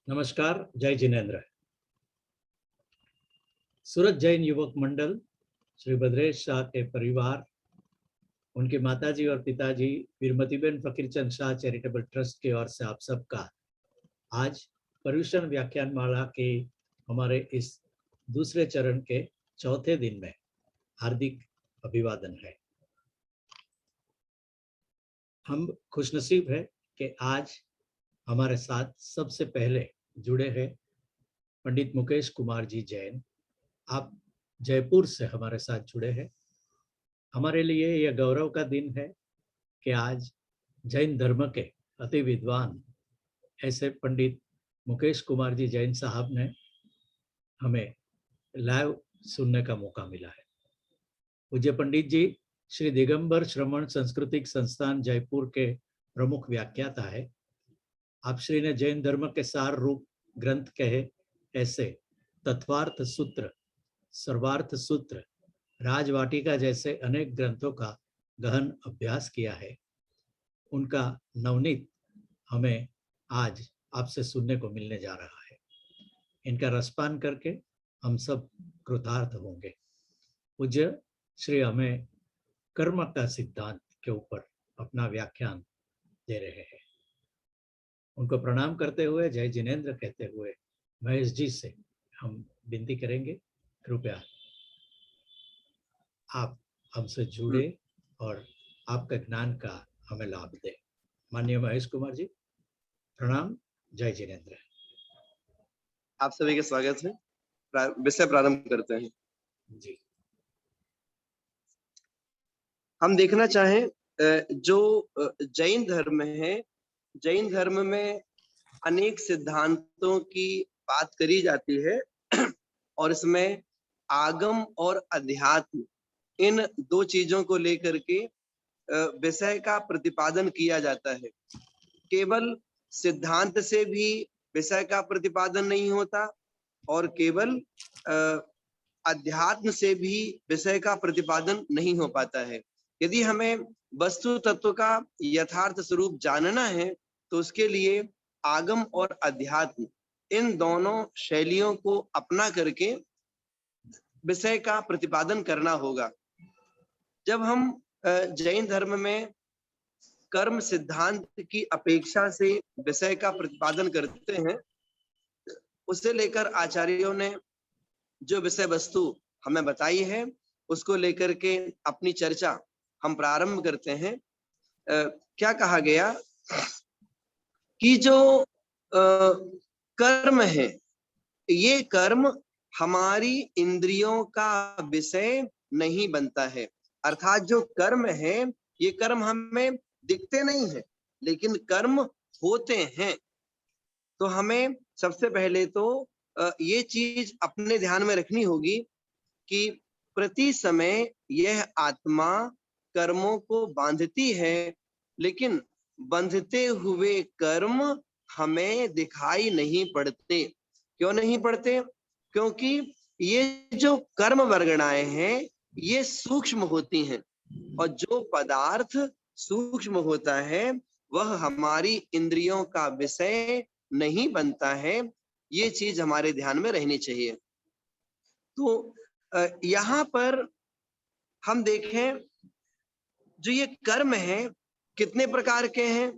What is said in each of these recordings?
नमस्कार, जय जिनेन्द्र। सूरत जैन युवक मंडल, श्री भद्रेश शाह के परिवार, उनके माताजी और पिताजी वीरमतीबेन फकीरचंद शाह चैरिटेबल ट्रस्ट की ओर से आप सबका आज पर्यूषण व्याख्यान माला के हमारे इस दूसरे चरण के चौथे दिन में हार्दिक अभिवादन है। हम खुशनसीब है कि आज हमारे साथ सबसे पहले जुड़े हैं पंडित मुकेश कुमार जी जैन। आप जयपुर से हमारे साथ जुड़े हैं। हमारे लिए यह गौरव का दिन है कि आज जैन धर्म के अति विद्वान ऐसे पंडित मुकेश कुमार जी जैन साहब ने हमें लाइव सुनने का मौका मिला है। पूज्य पंडित जी श्री दिगंबर श्रमण सांस्कृतिक संस्थान जयपुर के प्रमुख व्याख्याता है। आप श्री ने जैन धर्म के सार रूप ग्रंथ कहे ऐसे तत्वार्थ सूत्र, सर्वार्थ सूत्र, राजवाटिका जैसे अनेक ग्रंथों का गहन अभ्यास किया है। उनका नवनीत हमें आज आपसे सुनने को मिलने जा रहा है। इनका रसपान करके हम सब कृतार्थ होंगे। पूज्य श्री हमें कर्म का सिद्धांत के ऊपर अपना व्याख्यान दे रहे हैं। उनको प्रणाम करते हुए, जय जिनेन्द्र कहते हुए महेश जी से हम विनती करेंगे, कृपया आप हमसे जुड़े और आपका ज्ञान का हमें लाभ दे। माननीय महेश कुमार जी, प्रणाम, जय जिनेन्द्र। आप सभी का स्वागत है। विषय प्रारंभ करते हैं जी। हम देखना चाहें जो जैन धर्म है, जैन धर्म में अनेक सिद्धांतों की बात करी जाती है और इसमें आगम और अध्यात्म इन दो चीजों को लेकर के विषय का प्रतिपादन किया जाता है। केवल सिद्धांत से भी विषय का प्रतिपादन नहीं होता और केवल अध्यात्म से भी विषय का प्रतिपादन नहीं हो पाता है। यदि हमें वस्तु तत्व का यथार्थ स्वरूप जानना है तो उसके लिए आगम और अध्यात्म इन दोनों शैलियों को अपना करके विषय का प्रतिपादन करना होगा। जब हम जैन धर्म में कर्म सिद्धांत की अपेक्षा से विषय का प्रतिपादन करते हैं, उसे लेकर आचार्यों ने जो विषय वस्तु हमें बताई है उसको लेकर के अपनी चर्चा हम प्रारंभ करते हैं। क्या कहा गया कि जो कर्म है, ये कर्म हमारी इंद्रियों का विषय नहीं बनता है। अर्थात जो कर्म है, ये कर्म हमें दिखते नहीं है लेकिन कर्म होते हैं। तो हमें सबसे पहले तो ये चीज अपने ध्यान में रखनी होगी कि प्रति समय यह आत्मा कर्मों को बांधती है, लेकिन बंधते हुए कर्म हमें दिखाई नहीं पड़ते। क्यों नहीं पड़ते? क्योंकि ये जो कर्म वर्गणाएं हैं ये सूक्ष्म होती हैं और जो पदार्थ सूक्ष्म होता है वह हमारी इंद्रियों का विषय नहीं बनता है। ये चीज हमारे ध्यान में रहनी चाहिए। तो यहाँ पर हम देखें जो ये कर्म है कितने प्रकार के हैं।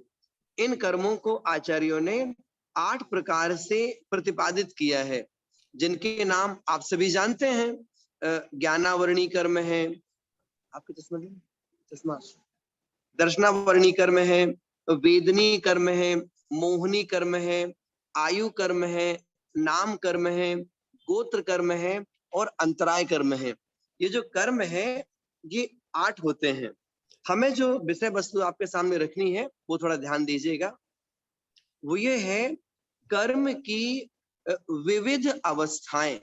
इन कर्मों को आचार्यों ने 8 प्रकार से प्रतिपादित किया है, जिनके नाम आप सभी जानते हैं। ज्ञानावरणी कर्म है, आपके चश्मा दर्शनावरणी कर्म है, वेदनी कर्म है, मोहनी कर्म है, आयु कर्म है, नाम कर्म है, गोत्र कर्म है और अंतराय कर्म है। ये जो कर्म है ये 8 होते हैं। हमें जो विषय वस्तु आपके सामने रखनी है वो थोड़ा ध्यान दीजिएगा। वो ये है कर्म की विविध अवस्थाएं।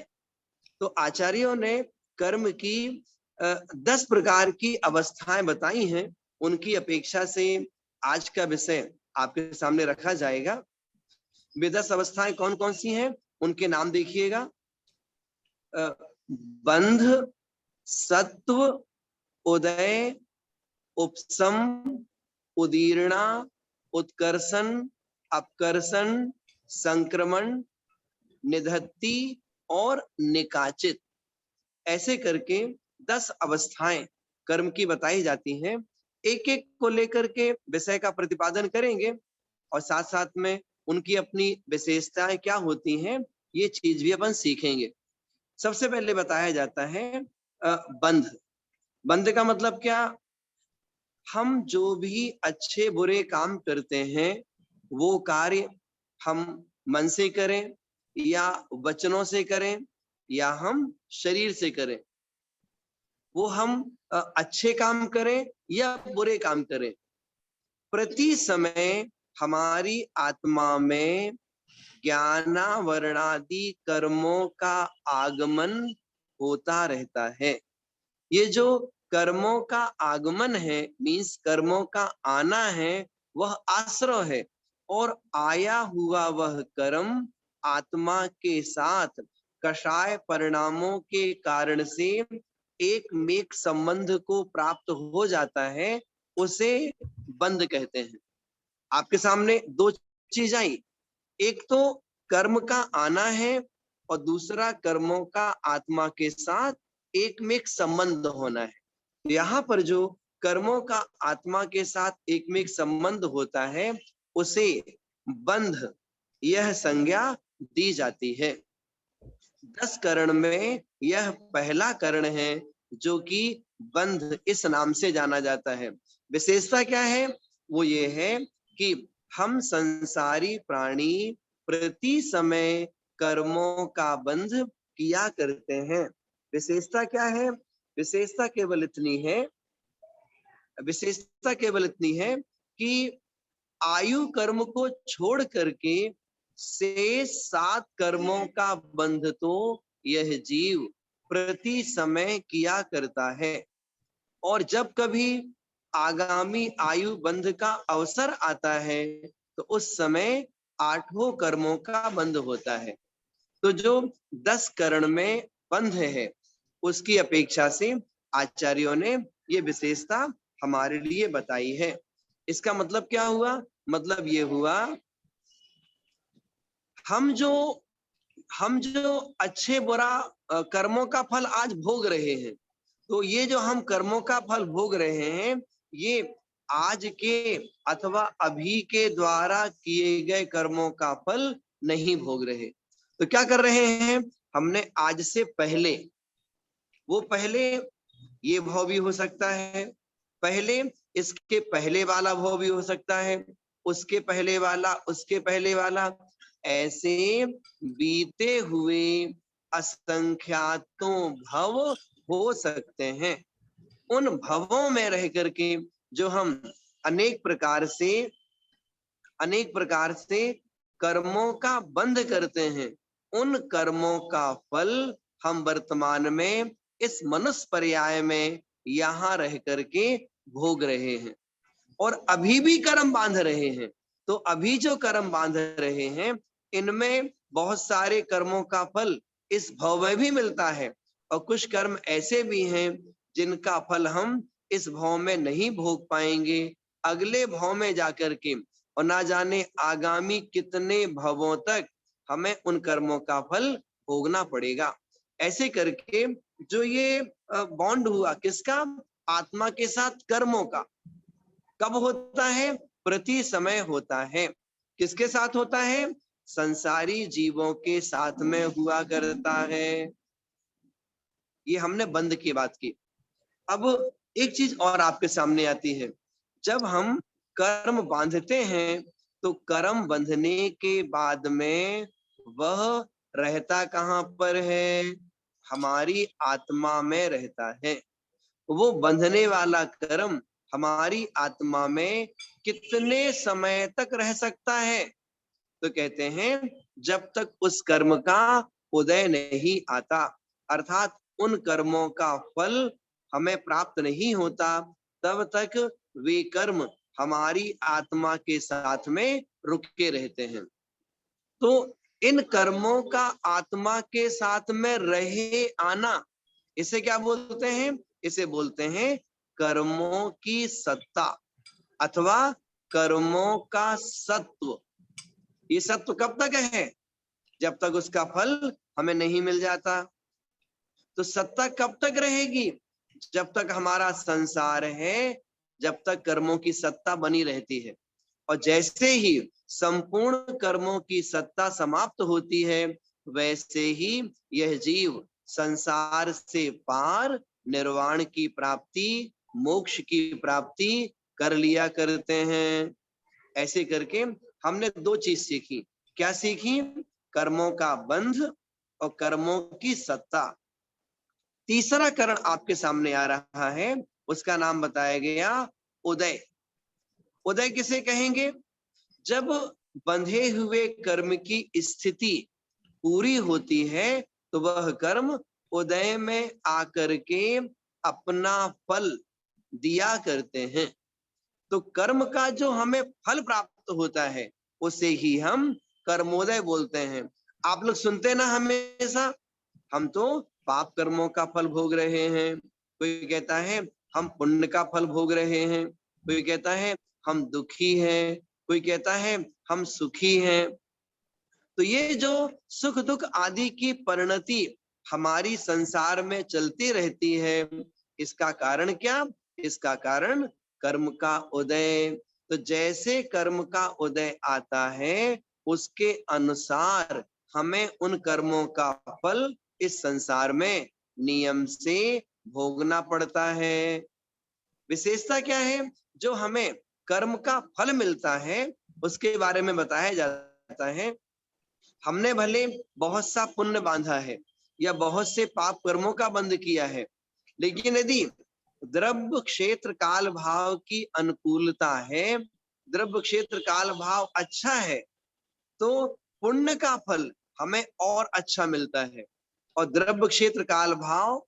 तो आचार्यों ने कर्म की 10 प्रकार की अवस्थाएं बताई हैं। उनकी अपेक्षा से आज का विषय आपके सामने रखा जाएगा। वे 10 अवस्थाएं कौन कौन सी हैं उनके नाम देखिएगा। बंध, सत्व, उदय, उपसम, उदीर्णा, उत्कर्षण, अपकर्षण, संक्रमण, निधत्ती और निकाचित, ऐसे करके 10 अवस्थाएं कर्म की बताई जाती हैं। एक एक को लेकर के विषय का प्रतिपादन करेंगे और साथ साथ में उनकी अपनी विशेषताएं क्या होती हैं ये चीज भी अपन सीखेंगे। सबसे पहले बताया जाता है बंध। बंध का मतलब क्या? हम जो भी अच्छे बुरे काम करते हैं वो कार्य हम मन से करें या वचनों से करें या हम शरीर से करें, वो हम अच्छे काम करें या बुरे काम करें, प्रति समय हमारी आत्मा में ज्ञानावरणादि कर्मों का आगमन होता रहता है। ये जो कर्मों का आगमन है मीन्स कर्मों का आना है, वह आश्रय है और आया हुआ वह कर्म आत्मा के साथ कषाय परिणामों के कारण से एक मेक संबंध को प्राप्त हो जाता है, उसे बंध कहते हैं। आपके सामने दो चीज आई, एक तो कर्म का आना है और दूसरा कर्मों का आत्मा के साथ एक में एक संबंध होना है। यहाँ पर जो कर्मों का आत्मा के साथ एक में एक संबंध होता है उसे बंध यह संज्ञा दी जाती है। 10 करण में यह पहला करण है जो कि बंध इस नाम से जाना जाता है। विशेषता क्या है? वो ये है कि हम संसारी प्राणी प्रति समय कर्मों का बंध किया करते हैं। विशेषता क्या है? विशेषता केवल इतनी है, विशेषता केवल इतनी है कि आयु कर्म को छोड़ करके शेष 7 कर्मों का बंध तो यह जीव प्रति समय किया करता है और जब कभी आगामी आयु बंध का अवसर आता है तो उस समय 8 कर्मों का बंध होता है। तो जो 10 करण में बंध है उसकी अपेक्षा से आचार्यों ने ये विशेषता हमारे लिए बताई है। इसका मतलब क्या हुआ? मतलब ये हुआ हम जो अच्छे बुरा कर्मों का फल आज भोग रहे हैं, तो ये जो हम कर्मों का फल भोग रहे हैं ये आज के अथवा अभी के द्वारा किए गए कर्मों का फल नहीं भोग रहे। तो क्या कर रहे हैं? हमने आज से पहले, वो पहले ये भाव भी हो सकता है, पहले इसके पहले वाला भाव भी हो सकता है, उसके पहले वाला, उसके पहले वाला, ऐसे बीते हुए असंख्यातों भव हो सकते हैं। उन भवों में रह करके जो हम अनेक प्रकार से कर्मों का बंध करते हैं, उन कर्मों का फल हम वर्तमान में इस मनुष्य पर्याय में यहाँ रह करके भोग रहे हैं और अभी भी कर्म बांध रहे हैं। तो अभी जो कर्म बांध रहे हैं इनमें बहुत सारे कर्मों का फल इस भव में भी मिलता है और कुछ कर्म ऐसे भी हैं जिनका फल हम इस भव में नहीं भोग पाएंगे, अगले भव में जाकर के, और ना जाने आगामी कितने भवों तक हमें उन कर्मों का फल भोगना पड़ेगा। ऐसे करके जो ये बॉन्ड हुआ किसका? आत्मा के साथ कर्मों का। कब होता है? प्रति समय होता है। किसके साथ होता है? संसारी जीवों के साथ में हुआ करता है। ये हमने बंध की बात की। अब एक चीज और आपके सामने आती है, जब हम कर्म बांधते हैं तो कर्म बंधने के बाद में वह रहता कहाँ पर है? हमारी आत्मा में रहता है। वो बंधने वाला कर्म हमारी आत्मा में कितने समय तक रह सकता है? तो कहते हैं जब तक उस कर्म का उदय नहीं आता, अर्थात उन कर्मों का फल हमें प्राप्त नहीं होता, तब तक वे कर्म हमारी आत्मा के साथ में रुके रहते हैं। तो इन कर्मों का आत्मा के साथ में रहे आना, इसे क्या बोलते हैं? इसे बोलते हैं कर्मों की सत्ता अथवा कर्मों का सत्व। ये सत्व कब तक है? जब तक उसका फल हमें नहीं मिल जाता। तो सत्ता कब तक रहेगी? जब तक हमारा संसार है, जब तक कर्मों की सत्ता बनी रहती है। और जैसे ही संपूर्ण कर्मों की सत्ता समाप्त होती है, वैसे ही यह जीव संसार से पार निर्वाण की प्राप्ति, मोक्ष की प्राप्ति कर लिया करते हैं। ऐसे करके हमने दो चीज सीखी। क्या सीखी? कर्मों का बंध और कर्मों की सत्ता। तीसरा करण आपके सामने आ रहा है, उसका नाम बताया गया उदय। उदय किसे कहेंगे? जब बंधे हुए कर्म की स्थिति पूरी होती है, तो वह कर्म उदय में आकर के अपना फल दिया करते हैं। तो कर्म का जो हमें फल प्राप्त होता है, उसे ही हम कर्मोदय बोलते हैं। आप लोग सुनते ना हमेशा, हम तो पाप कर्मों का फल भोग रहे हैं, कोई कहता है हम पुण्य का फल भोग रहे हैं, कोई कहता है हम दुखी हैं, कोई कहता है हम सुखी हैं। तो ये जो सुख दुख आदि की परिणति हमारी संसार में चलती रहती है, इसका कारण क्या? इसका कारण कर्म का उदय। तो जैसे कर्म का उदय आता है, उसके अनुसार हमें उन कर्मों का फल इस संसार में नियम से भोगना पड़ता है। विशेषता क्या है? जो हमें कर्म का फल मिलता है, उसके बारे में बताया जाता है। हमने भले बहुत सा पुण्य बांधा है या बहुत से पाप कर्मों का बंध किया है, लेकिन यदि द्रव्य क्षेत्र काल भाव की अनुकूलता है, द्रव्य क्षेत्र काल भाव अच्छा है, तो पुण्य का फल हमें और अच्छा मिलता है। और द्रव्य क्षेत्र काल भाव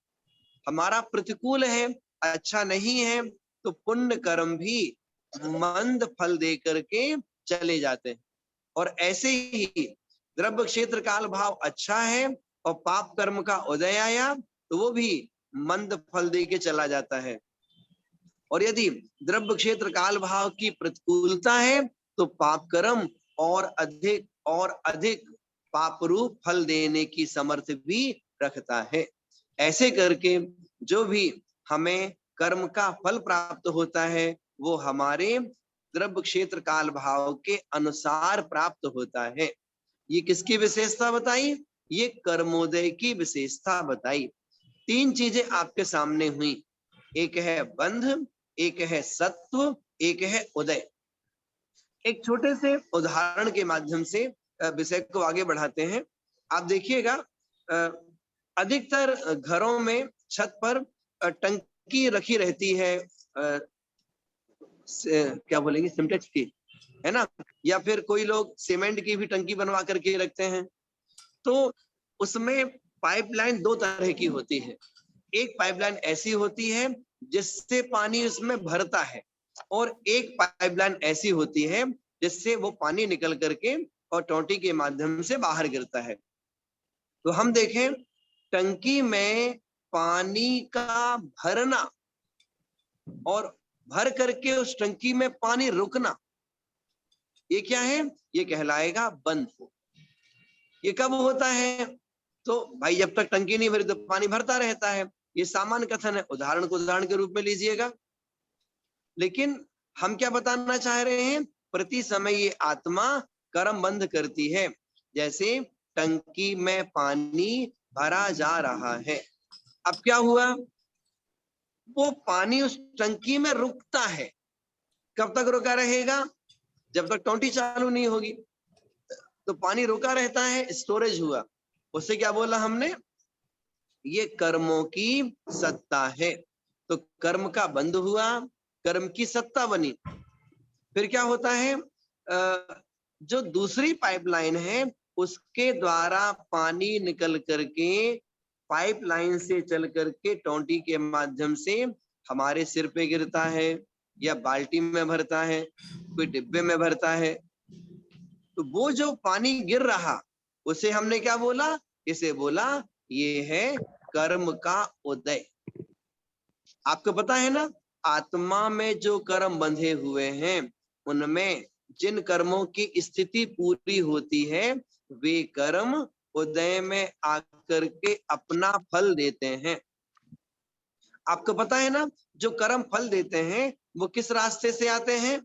हमारा प्रतिकूल है, अच्छा नहीं है, तो पुण्य कर्म भी मंद फल दे करके चले जाते हैं। और ऐसे ही द्रव्य क्षेत्र काल भाव अच्छा है और पाप कर्म का उदय आया, तो वो भी मंद फल दे के चला जाता है। और यदि द्रव्य क्षेत्र काल भाव की प्रतिकूलता है, तो पाप कर्म और अधिक पाप रूप फल देने की समर्थ भी रखता है। ऐसे करके जो भी हमें कर्म का फल प्राप्त होता है, वो हमारे द्रव्य क्षेत्र काल भाव के अनुसार प्राप्त होता है। ये किसकी विशेषता बताई? ये कर्मोदय की विशेषता बताई। तीन चीजें आपके सामने हुई, एक है बंध, एक है सत्व, एक है उदय। एक छोटे से उदाहरण के माध्यम से विषय को आगे बढ़ाते हैं। आप देखिएगा, अधिकतर घरों में छत पर टंकी रखी रहती है, क्या बोलेंगे, सिंटेक्स की, है ना, या फिर कोई लोग सीमेंट की भी टंकी बनवा करके रखते हैं। तो उसमें पाइपलाइन दो तरह की होती है। एक पाइपलाइन ऐसी होती है जिससे पानी उसमें भरता है, और एक पाइपलाइन ऐसी होती है जिससे वो पानी निकल करके और टोंटी के माध्यम से बाहर गिरता है। तो हम देखें, टंकी में पानी का भरना और भर करके उस टंकी में पानी रुकना, ये क्या है? ये कहलाएगा बंध। ये कब होता है? तो भाई जब तक टंकी नहीं भरी तो पानी भरता रहता है, ये सामान्य कथन है, उदाहरण को उदाहरण के रूप में लीजिएगा। लेकिन हम क्या बताना चाह रहे हैं? प्रति समय ये आत्मा कर्म बंध करती है। जैसे टंकी में पानी भरा जा रहा है, अब क्या हुआ? वो पानी उस टंकी में रुकता है। कब तक रुका रहेगा? जब तक टोंटी चालू नहीं होगी। तो पानी रुका रहता है, स्टोरेज हुआ। उससे क्या बोला हमने? ये कर्मों की सत्ता है। तो कर्म का बंध हुआ, कर्म की सत्ता बनी। फिर क्या होता है? जो दूसरी पाइपलाइन है, उसके द्वारा पानी निकल करके पाइपलाइन से चल करके टोंटी के माध्यम से हमारे सिर पे गिरता है, या बाल्टी में भरता है, कोई डिब्बे में भरता है। तो वो जो पानी गिर रहा, उसे हमने क्या बोला? इसे बोला ये है कर्म का उदय। आपको पता है ना, आत्मा में जो कर्म बंधे हुए हैं, उनमें जिन कर्मों की स्थिति पूरी होती है वे कर्म उदय में आकर के अपना फल देते हैं। आपको पता है ना, जो कर्म फल देते हैं वो किस रास्ते से आते हैं?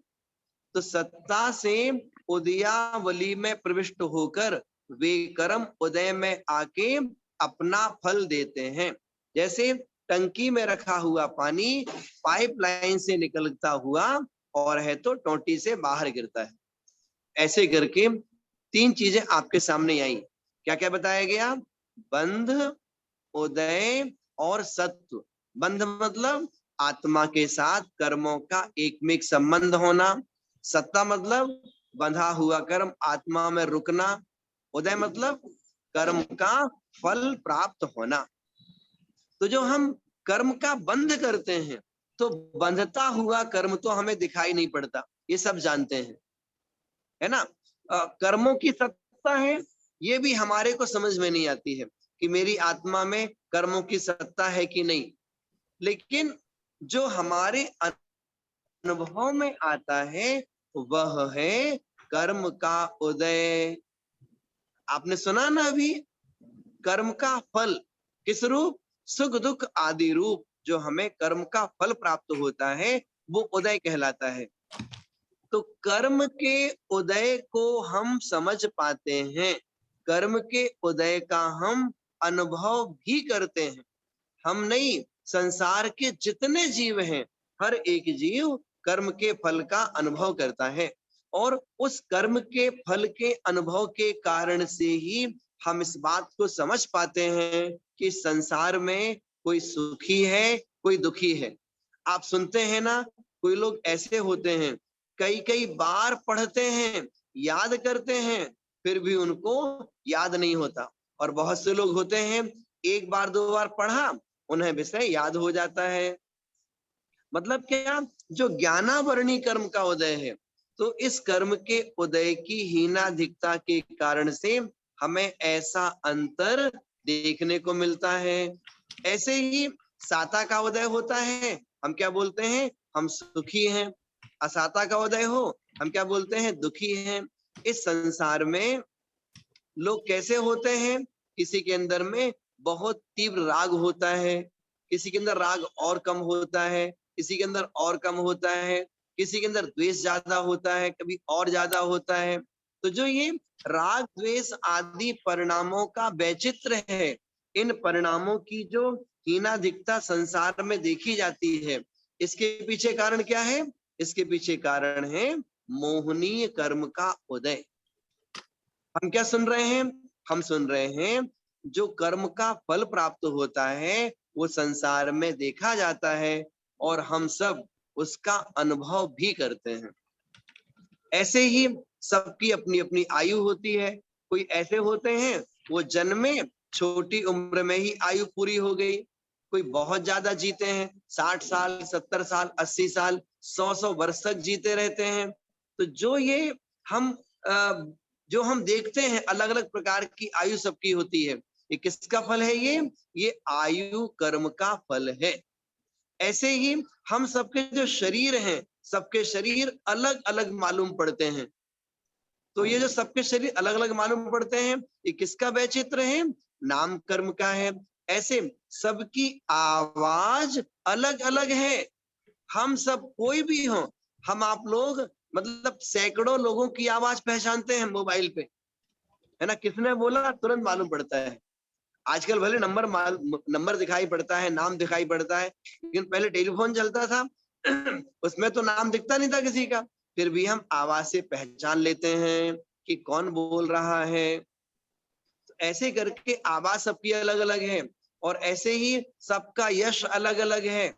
तो सत्ता से उदयावली में प्रविष्ट होकर वे कर्म उदय में आके अपना फल देते हैं। जैसे टंकी में रखा हुआ पानी पाइपलाइन से निकलता हुआ और है तो टोंटी से बाहर गिरता है। ऐसे करके तीन चीजें आपके सामने आई। क्या क्या बताया गया? बंध, उदय और सत्व। बंध मतलब आत्मा के साथ कर्मों का एकमेक संबंध होना। सत्ता मतलब बंधा हुआ कर्म आत्मा में रुकना। उदय मतलब कर्म का फल प्राप्त होना। तो जो हम कर्म का बंध करते हैं तो बंधता हुआ कर्म तो हमें दिखाई नहीं पड़ता, ये सब जानते हैं, है ना। कर्मों की सत्ता है ये भी हमारे को समझ में नहीं आती है कि मेरी आत्मा में कर्मों की सत्ता है कि नहीं। लेकिन जो हमारे अनुभव में आता है वह है कर्म का उदय। आपने सुना ना अभी, कर्म का फल किस रूप? सुख दुख आदि रूप जो हमें कर्म का फल प्राप्त होता है वो उदय कहलाता है। तो कर्म के उदय को हम समझ पाते हैं, कर्म के उदय का हम अनुभव भी करते हैं। हम नहीं, संसार के जितने जीव हैं हर एक जीव कर्म के फल का अनुभव करता है। और उस कर्म के फल के अनुभव के कारण से ही हम इस बात को समझ पाते हैं कि संसार में कोई सुखी है कोई दुखी है। आप सुनते हैं ना, कोई लोग ऐसे होते हैं कई कई बार पढ़ते हैं, याद करते हैं, फिर भी उनको याद नहीं होता। और बहुत से लोग होते हैं एक बार दो बार पढ़ा उन्हें विषय याद हो जाता है। मतलब क्या? जो ज्ञानावरणी कर्म का उदय है, तो इस कर्म के उदय की हीनाधिकता के कारण से हमें ऐसा अंतर देखने को मिलता है। ऐसे ही साता का उदय होता है, हम क्या बोलते हैं? हम सुखी हैं। असाता का उदय हो, हम क्या बोलते हैं? दुखी हैं। इस संसार में लोग कैसे होते हैं? किसी के अंदर में बहुत तीव्र राग होता है, किसी के अंदर राग और कम होता है, किसी के अंदर और कम होता है, किसी के अंदर द्वेष ज्यादा होता है, कभी और ज्यादा होता है। तो जो ये राग द्वेष आदि परिणामों का वैचित्र है, इन परिणामों की जो हीनाधिकता संसार में देखी जाती है, इसके पीछे कारण क्या है? इसके पीछे कारण है मोहनीय कर्म का उदय। हम क्या सुन रहे हैं? हम सुन रहे हैं जो कर्म का फल प्राप्त होता है वो संसार में देखा जाता है और हम सब उसका अनुभव भी करते हैं। ऐसे ही सबकी अपनी अपनी आयु होती है। कोई ऐसे होते हैं वो जन्मे, छोटी उम्र में ही आयु पूरी हो गई। कोई बहुत ज्यादा जीते हैं, 60 साल 70 साल 80 साल 100 वर्ष तक जीते रहते हैं। तो जो ये हम जो हम देखते हैं अलग अलग प्रकार की आयु सबकी होती है, ये किसका फल है? ये आयु कर्म का फल है। ऐसे ही हम सबके जो शरीर हैं, सबके शरीर अलग अलग मालूम पड़ते हैं। तो ये जो सबके शरीर अलग अलग मालूम पड़ते हैं, ये किसका वैचित्र है? नाम कर्म का है। ऐसे सबकी आवाज अलग अलग है। हम सब कोई भी हो, हम आप लोग मतलब सैकड़ों लोगों की आवाज पहचानते हैं मोबाइल पे, है ना। किसने बोला तुरंत मालूम पड़ता है। आजकल भले नंबर दिखाई पड़ता है, नाम दिखाई पड़ता है, लेकिन पहले टेलीफोन चलता था उसमें तो नाम दिखता नहीं था किसी का, फिर भी हम आवाज से पहचान लेते हैं कि कौन बोल रहा है। तो ऐसे करके आवाज सबकी अलग अलग है और ऐसे ही सबका यश अलग अलग है,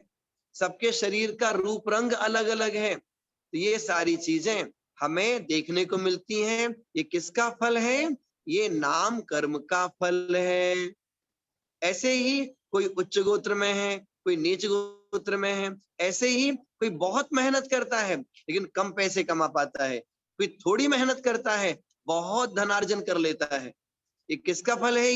सबके शरीर का रूप रंग अलग अलग है। तो ये सारी चीजें हमें देखने को मिलती हैं। ये किसका फल है? ये नाम कर्म का फल है। ऐसे ही कोई उच्च गोत्र में है, कोई नीच गोत्र में है। ऐसे ही कोई बहुत मेहनत करता है लेकिन कम पैसे कमा पाता है, कोई थोड़ी मेहनत करता है बहुत धनार्जन कर लेता है। ये किसका फल है?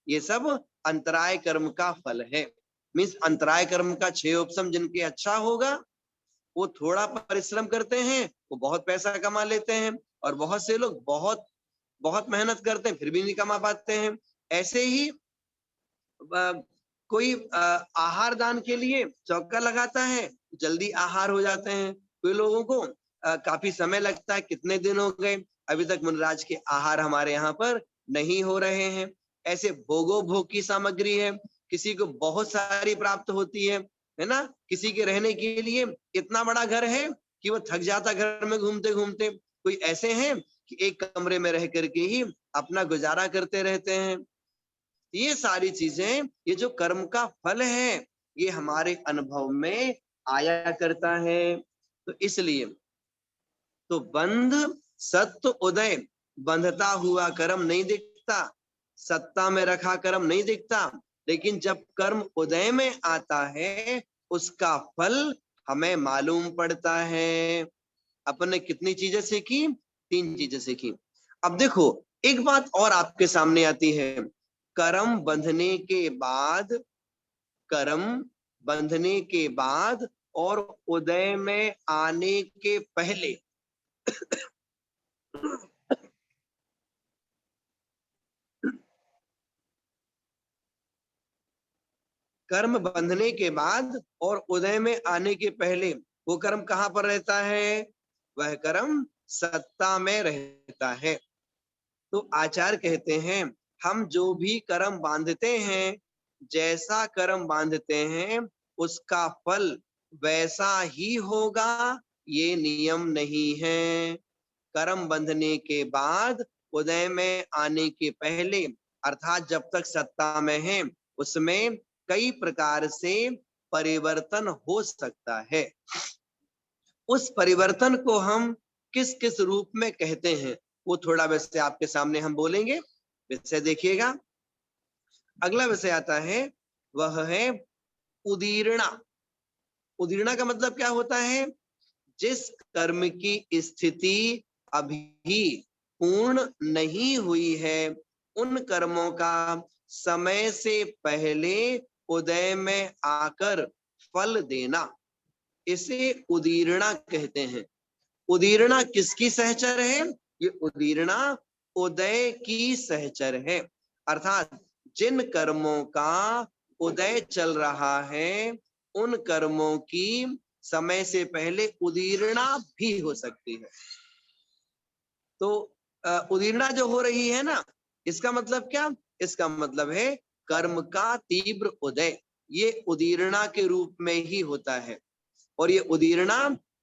ये सब अंतराय कर्म का फल है। मीन्स अंतराय कर्म का 6 उपसम जिनके अच्छा होगा वो थोड़ा परिश्रम करते हैं, वो बहुत पैसा कमा लेते हैं, और बहुत से लोग बहुत बहुत मेहनत करते हैं फिर भी नहीं कमा पाते हैं। ऐसे ही कोई आहार दान के लिए चौका लगाता है, जल्दी आहार हो जाते हैं। कोई लोगों को काफी समय लगता है, कितने दिन हो गए अभी तक मुनिराज के आहार हमारे यहाँ पर नहीं हो रहे हैं। ऐसे भोगो भोग की सामग्री है, किसी को बहुत सारी प्राप्त होती है ना। किसी के रहने के लिए इतना बड़ा घर है कि वो थक जाता घर में घूमते घूमते। कोई ऐसे हैं कि एक कमरे में रह करके ही अपना गुजारा करते रहते हैं। ये सारी चीजें, ये जो कर्म का फल है, ये हमारे अनुभव में आया करता है। तो इसलिए तो बंध सत्य उदय, बंधता हुआ कर्म नहीं दिखता, सत्ता में रखा कर्म नहीं दिखता, लेकिन जब कर्म उदय में आता है उसका फल हमें मालूम पड़ता है। अपन ने कितनी चीजें सीखी? 3 चीजें सीखी। अब देखो एक बात और आपके सामने आती है। कर्म बंधने के बाद, कर्म बंधने के बाद और उदय में आने के पहले कर्म बंधने के बाद और उदय में आने के पहले वो कर्म कहाँ पर रहता है? वह कर्म सत्ता में रहता है। तो आचार्य कहते हैं हम जो भी कर्म बांधते हैं, जैसा कर्म बांधते हैं उसका फल वैसा ही होगा, ये नियम नहीं है। कर्म बंधने के बाद उदय में आने के पहले, अर्थात जब तक सत्ता में है, उसमें कई प्रकार से परिवर्तन हो सकता है। उस परिवर्तन को हम किस किस रूप में कहते हैं, वो थोड़ा वैसे आपके सामने हम बोलेंगे। विषय देखिएगा। अगला विषय आता है, वह है उदीर्णा। उदीर्णा का मतलब क्या होता है? जिस कर्म की स्थिति अभी पूर्ण नहीं हुई है, उन कर्मों का समय से पहले उदय में आकर फल देना, इसे उदीर्णा कहते हैं। उदीर्णा किसकी सहचर है? ये उदीर्णा उदय की सहचर है। अर्थात जिन कर्मों का उदय चल रहा है, उन कर्मों की समय से पहले उदीर्णा भी हो सकती है। तो उदीर्णा जो हो रही है ना, इसका मतलब क्या? इसका मतलब है कर्म का तीव्र उदय, ये उदीर्णा के रूप में ही होता है। और ये उदीर्णा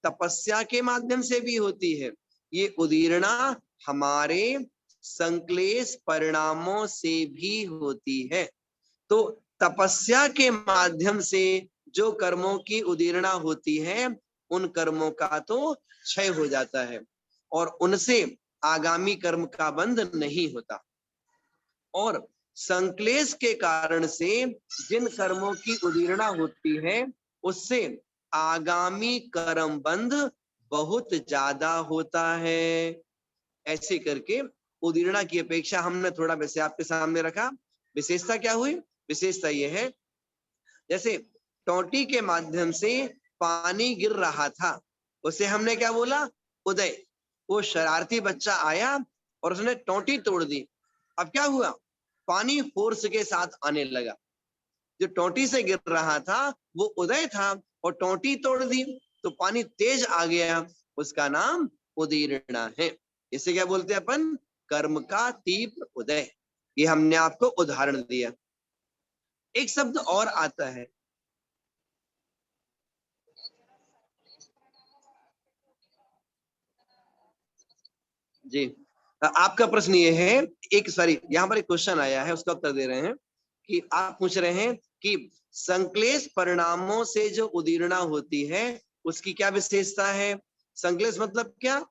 तपस्या के माध्यम से भी होती है। ये उदीर्णा हमारे संक्लेश परिणामों से भी होती है। तो तपस्या के माध्यम से जो कर्मों की उदीर्णा होती है, उन कर्मों का तो क्षय हो जाता है और उनसे आगामी कर्म का बंध नहीं होता। और संक्लेश के कारण से जिन कर्मों की उदीर्णा होती है, उससे आगामी कर्म बंध बहुत ज्यादा होता है। ऐसे करके उदीर्णा की अपेक्षा हमने थोड़ा वैसे आपके सामने रखा। विशेषता क्या हुई? विशेषता यह है, जैसे टोंटी के माध्यम से पानी गिर रहा था, उसे हमने क्या बोला? उदय। वो शरारती बच्चा आया और उसने टोंटी तोड़ दी। अब क्या हुआ? पानी फोर्स के साथ आने लगा। जो टोंटी से गिर रहा था वो उदय था, और टोंटी तोड़ दी तो पानी तेज आ गया, उसका नाम उदीर्णा है। इसे क्या बोलते हैं अपन? कर्म का तीव्र उदय। ये हमने आपको उदाहरण दिया। एक शब्द और आता है, जी आपका प्रश्न ये है, एक सॉरी यहाँ पर एक क्वेश्चन आया है, उसका उत्तर दे रहे हैं कि आप पूछ रहे हैं कि संक्लेश परिणामों से जो उदीर्णा होती है उसकी क्या विशेषता है? संक्लेश मतलब क्या?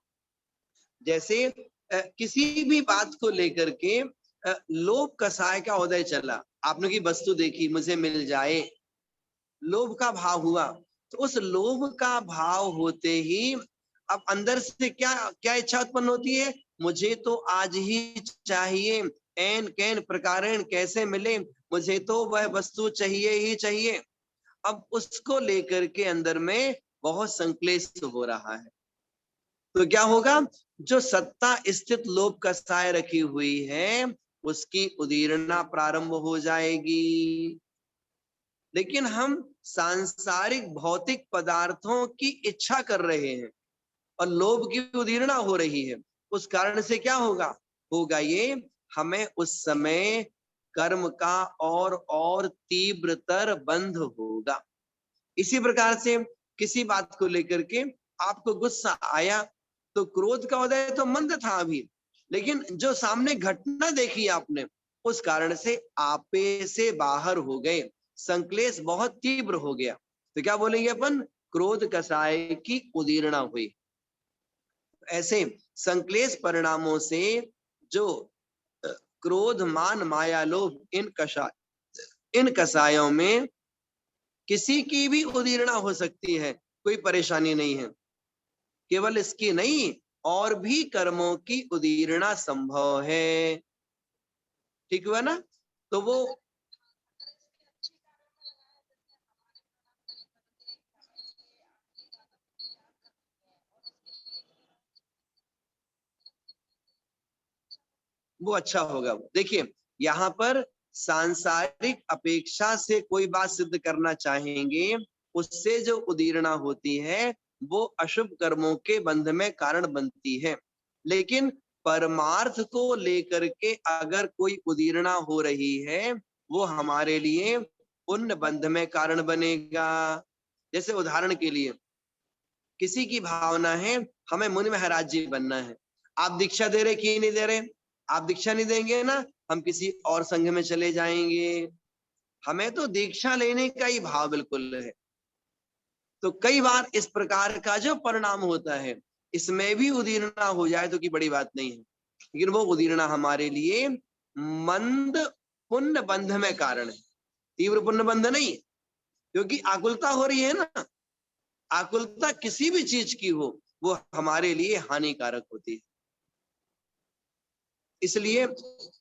जैसे किसी भी बात को लेकर के लोभ कषाय का उदय चला, आपने की वस्तु देखी मुझे मिल जाए, लोभ का भाव हुआ, तो उस लोभ का भाव होते ही अब अंदर से क्या क्या इच्छा उत्पन्न होती है? मुझे तो आज ही चाहिए, एन कैन प्रकारेण कैसे मिले, मुझे तो वह वस्तु चाहिए ही चाहिए। अब उसको लेकर के अंदर में बहुत संक्लेश हो रहा है। तो क्या होगा, जो सत्ता स्थित लोभ कसाय रखी हुई है उसकी उदीरना प्रारंभ हो जाएगी। लेकिन हम सांसारिक भौतिक पदार्थों की इच्छा कर रहे हैं और लोभ की उदीरना हो रही है। उस कारण से क्या होगा, ये हमें उस समय कर्म का और तीव्रतर बंध होगा। इसी प्रकार से किसी बात को लेकर के आपको गुस्सा आया तो क्रोध का उदय तो मंद था अभी, लेकिन जो सामने घटना देखी आपने उस कारण से आपे से बाहर हो गए, संक्लेश बहुत तीव्र हो गया। तो क्या बोलेंगे अपन, क्रोध कसाय की उदीरना हुई। ऐसे संक्लेश परिणामों से जो क्रोध मान माया लोभ इन कसायों में किसी की भी उदीरना हो सकती है, कोई परेशानी नहीं है। केवल इसकी नहीं, और भी कर्मों की उदीरना संभव है। ठीक हुआ ना। तो वो अच्छा होगा। देखिए, यहाँ पर सांसारिक अपेक्षा से कोई बात सिद्ध करना चाहेंगे, उससे जो उदीरना होती है वो अशुभ कर्मों के बंध में कारण बनती है। लेकिन परमार्थ को लेकर के अगर कोई उदीरना हो रही है वो हमारे लिए पुण्य बंध में कारण बनेगा। जैसे उदाहरण के लिए, किसी की भावना है हमें मुनि महाराज जी बनना है, आप दीक्षा दे रहे कि नहीं दे रहे, आप दीक्षा नहीं देंगे ना, हम किसी और संघ में चले जाएंगे। हमें तो दीक्षा लेने का ही भाव बिल्कुल है। तो कई बार इस प्रकार का जो परिणाम होता है इसमें भी उदीरना हो जाए तो की बड़ी बात नहीं है, लेकिन वो उदीरना हमारे लिए मंद पुण्य बंध में कारण है, तीव्र पुण्य बंध नहीं। क्योंकि आकुलता हो रही है ना, आकुलता किसी भी चीज की हो वो हमारे लिए हानिकारक होती है। इसलिए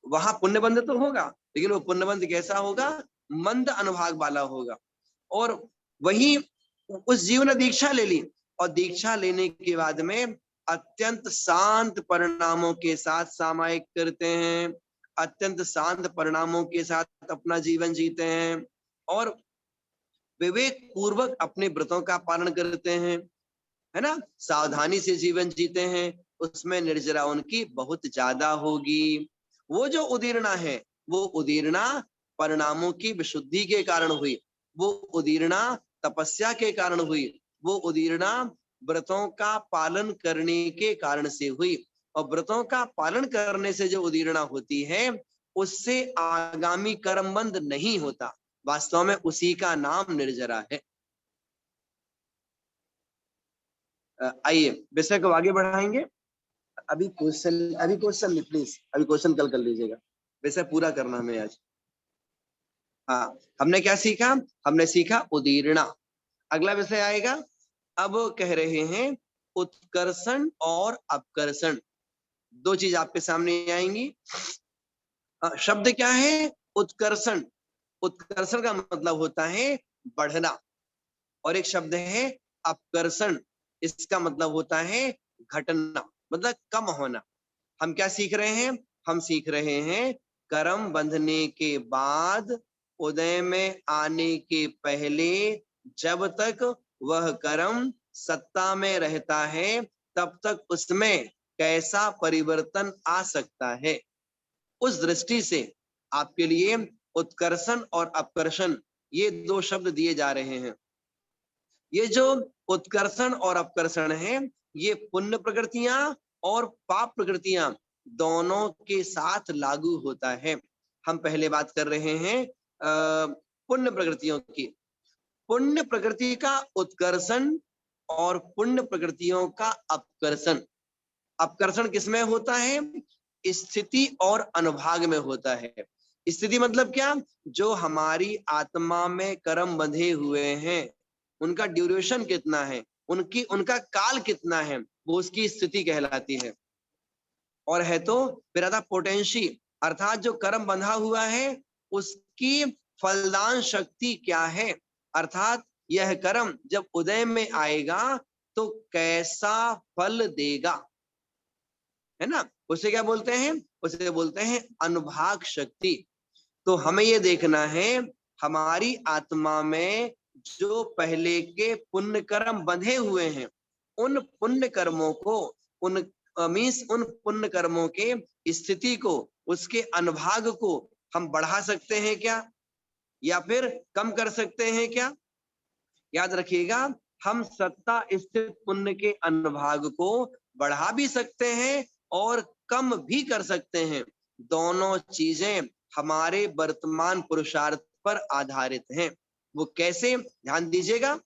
वहां पुण्यबंध तो होगा, लेकिन वो पुण्यबंध कैसा होगा, मंद अनुभाग वाला होगा। और वही उस जीव ने दीक्षा ले ली और दीक्षा लेने के बाद में अत्यंत शांत परिणामों के साथ सामायिक करते हैं, अत्यंत शांत परिणामों के साथ अपना जीवन जीते हैं और विवेक पूर्वक अपने व्रतों का पालन करते हैं, है ना, सावधानी से जीवन जीते हैं, उसमें निर्जरा उनकी बहुत ज्यादा होगी। वो जो उदीरना है वो उदीरना परिणामों की विशुद्धि के कारण हुई, वो उदीरना तपस्या के कारण हुई, वो उदीरना व्रतों का पालन करने के कारण से हुई। और व्रतों का पालन करने से जो उदीरना होती है उससे आगामी कर्मबंध नहीं होता, वास्तव में उसी का नाम निर्जरा है। आइए विषय को आगे बढ़ाएंगे। अभी क्वेश्चन नहीं प्लीज, अभी क्वेश्चन कल कर लीजिएगा, विषय पूरा करना हमें आज। हाँ, हमने क्या सीखा, हमने सीखा उदीरना। अगला विषय आएगा, अब कह रहे हैं उत्कर्षण और अपकर्षण, दो चीज आपके सामने आएंगी। शब्द क्या है, उत्कर्षण। उत्कर्षण का मतलब होता है बढ़ना, और एक शब्द है अपकर्षण, इसका मतलब होता है घटना, मतलब कम होना। हम क्या सीख रहे हैं, हम सीख रहे हैं कर्म बंधने के बाद उदय में आने के पहले जब तक वह कर्म सत्ता में रहता है तब तक उसमें कैसा परिवर्तन आ सकता है। उस दृष्टि से आपके लिए उत्कर्षण और अपकर्षण ये दो शब्द दिए जा रहे हैं। ये जो उत्कर्षण और अपकर्षण है ये पुण्य प्रकृतियां और पाप प्रकृतियां दोनों के साथ लागू होता है। हम पहले बात कर रहे हैं पुण्य प्रकृतियों की। पुण्य प्रकृति का उत्कर्षण और पुण्य प्रकृतियों का अपकर्षण। अपकर्षण किसमें होता है, स्थिति और अनुभाग में होता है। स्थिति मतलब क्या, जो हमारी आत्मा में कर्म बंधे हुए हैं उनका ड्यूरेशन कितना है, उनका काल कितना है, वो उसकी स्थिति कहलाती है। और है तो फिर आता पोटेंशी, अर्थात जो कर्म बंधा हुआ है उसकी फलदान शक्ति क्या है, अर्थात यह कर्म जब उदय में आएगा तो कैसा फल देगा, है ना। उसे क्या बोलते हैं, उसे बोलते हैं अनुभाग शक्ति। तो हमें ये देखना है हमारी आत्मा में जो पहले के पुण्य कर्म बंधे हुए हैं, उन पुण्य कर्मों को, उन मीन्स उन पुण्य कर्मों के स्थिति को, उसके अनुभाग को हम बढ़ा सकते हैं क्या, या फिर कम कर सकते हैं क्या। याद रखिएगा, हम सत्ता स्थित पुण्य के अनुभाग को बढ़ा भी सकते हैं और कम भी कर सकते हैं। दोनों चीजें हमारे वर्तमान पुरुषार्थ पर आधारित हैं। वो कैसे, ध्यान दीजिएगा।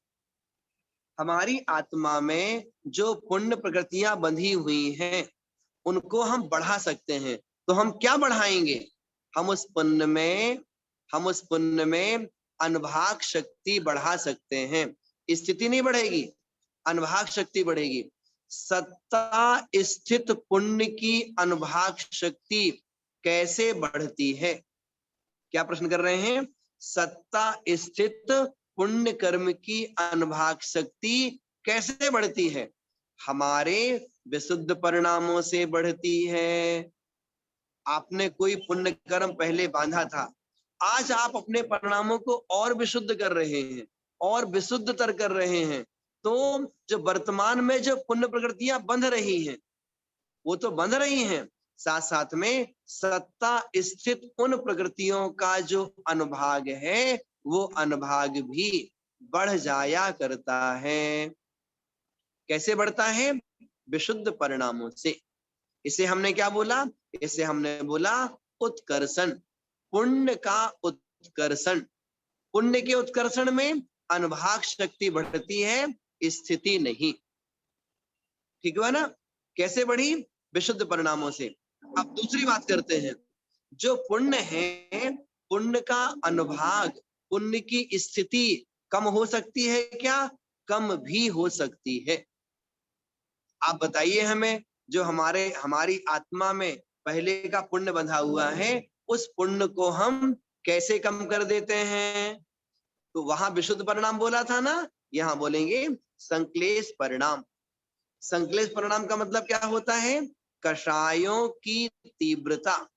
हमारी आत्मा में जो पुण्य प्रकृतियां बंधी हुई हैं, उनको हम बढ़ा सकते हैं। तो हम क्या बढ़ाएंगे, हम उस पुण्य में अनुभाग शक्ति बढ़ा सकते हैं। स्थिति नहीं बढ़ेगी, अनुभाग शक्ति बढ़ेगी। सत्ता स्थित पुण्य की अनुभाग शक्ति कैसे बढ़ती है, क्या प्रश्न कर रहे हैं। सत्ता स्थित पुण्य कर्म की अनुभाग शक्ति कैसे बढ़ती है, हमारे विशुद्ध परिणामों से बढ़ती है। आपने कोई पुण्य कर्म पहले बांधा था, आज आप अपने परिणामों को और विशुद्ध कर रहे हैं और विशुद्धतर कर रहे हैं। तो जो वर्तमान में जो पुण्य प्रकृतियां बंध रही हैं, वो तो बंध रही हैं, साथ साथ में सत्ता स्थित उन प्रकृतियों का जो अनुभाग है, वो अनुभाग भी बढ़ जाया करता है। कैसे बढ़ता है, विशुद्ध परिणामों से। इसे हमने क्या बोला, इसे हमने बोला उत्कर्षण, पुण्य का उत्कर्षण। पुण्य के उत्कर्षण में अनुभाग शक्ति बढ़ती है, स्थिति नहीं। ठीक हुआ ना। कैसे बढ़ी, विशुद्ध परिणामों से। अब दूसरी बात करते हैं, जो पुण्य है, पुण्य का अनुभाग, पुण्य की स्थिति कम हो सकती है क्या, कम भी हो सकती है। आप बताइए हमें, जो हमारी आत्मा में पहले का पुण्य बंधा हुआ है, उस पुण्य को हम कैसे कम कर देते हैं। तो वहां विशुद्ध परिणाम बोला था ना, यहां बोलेंगे संक्लेश परिणाम। संक्लेश परिणाम का मतलब क्या होता है, कषायों की तीव्रता।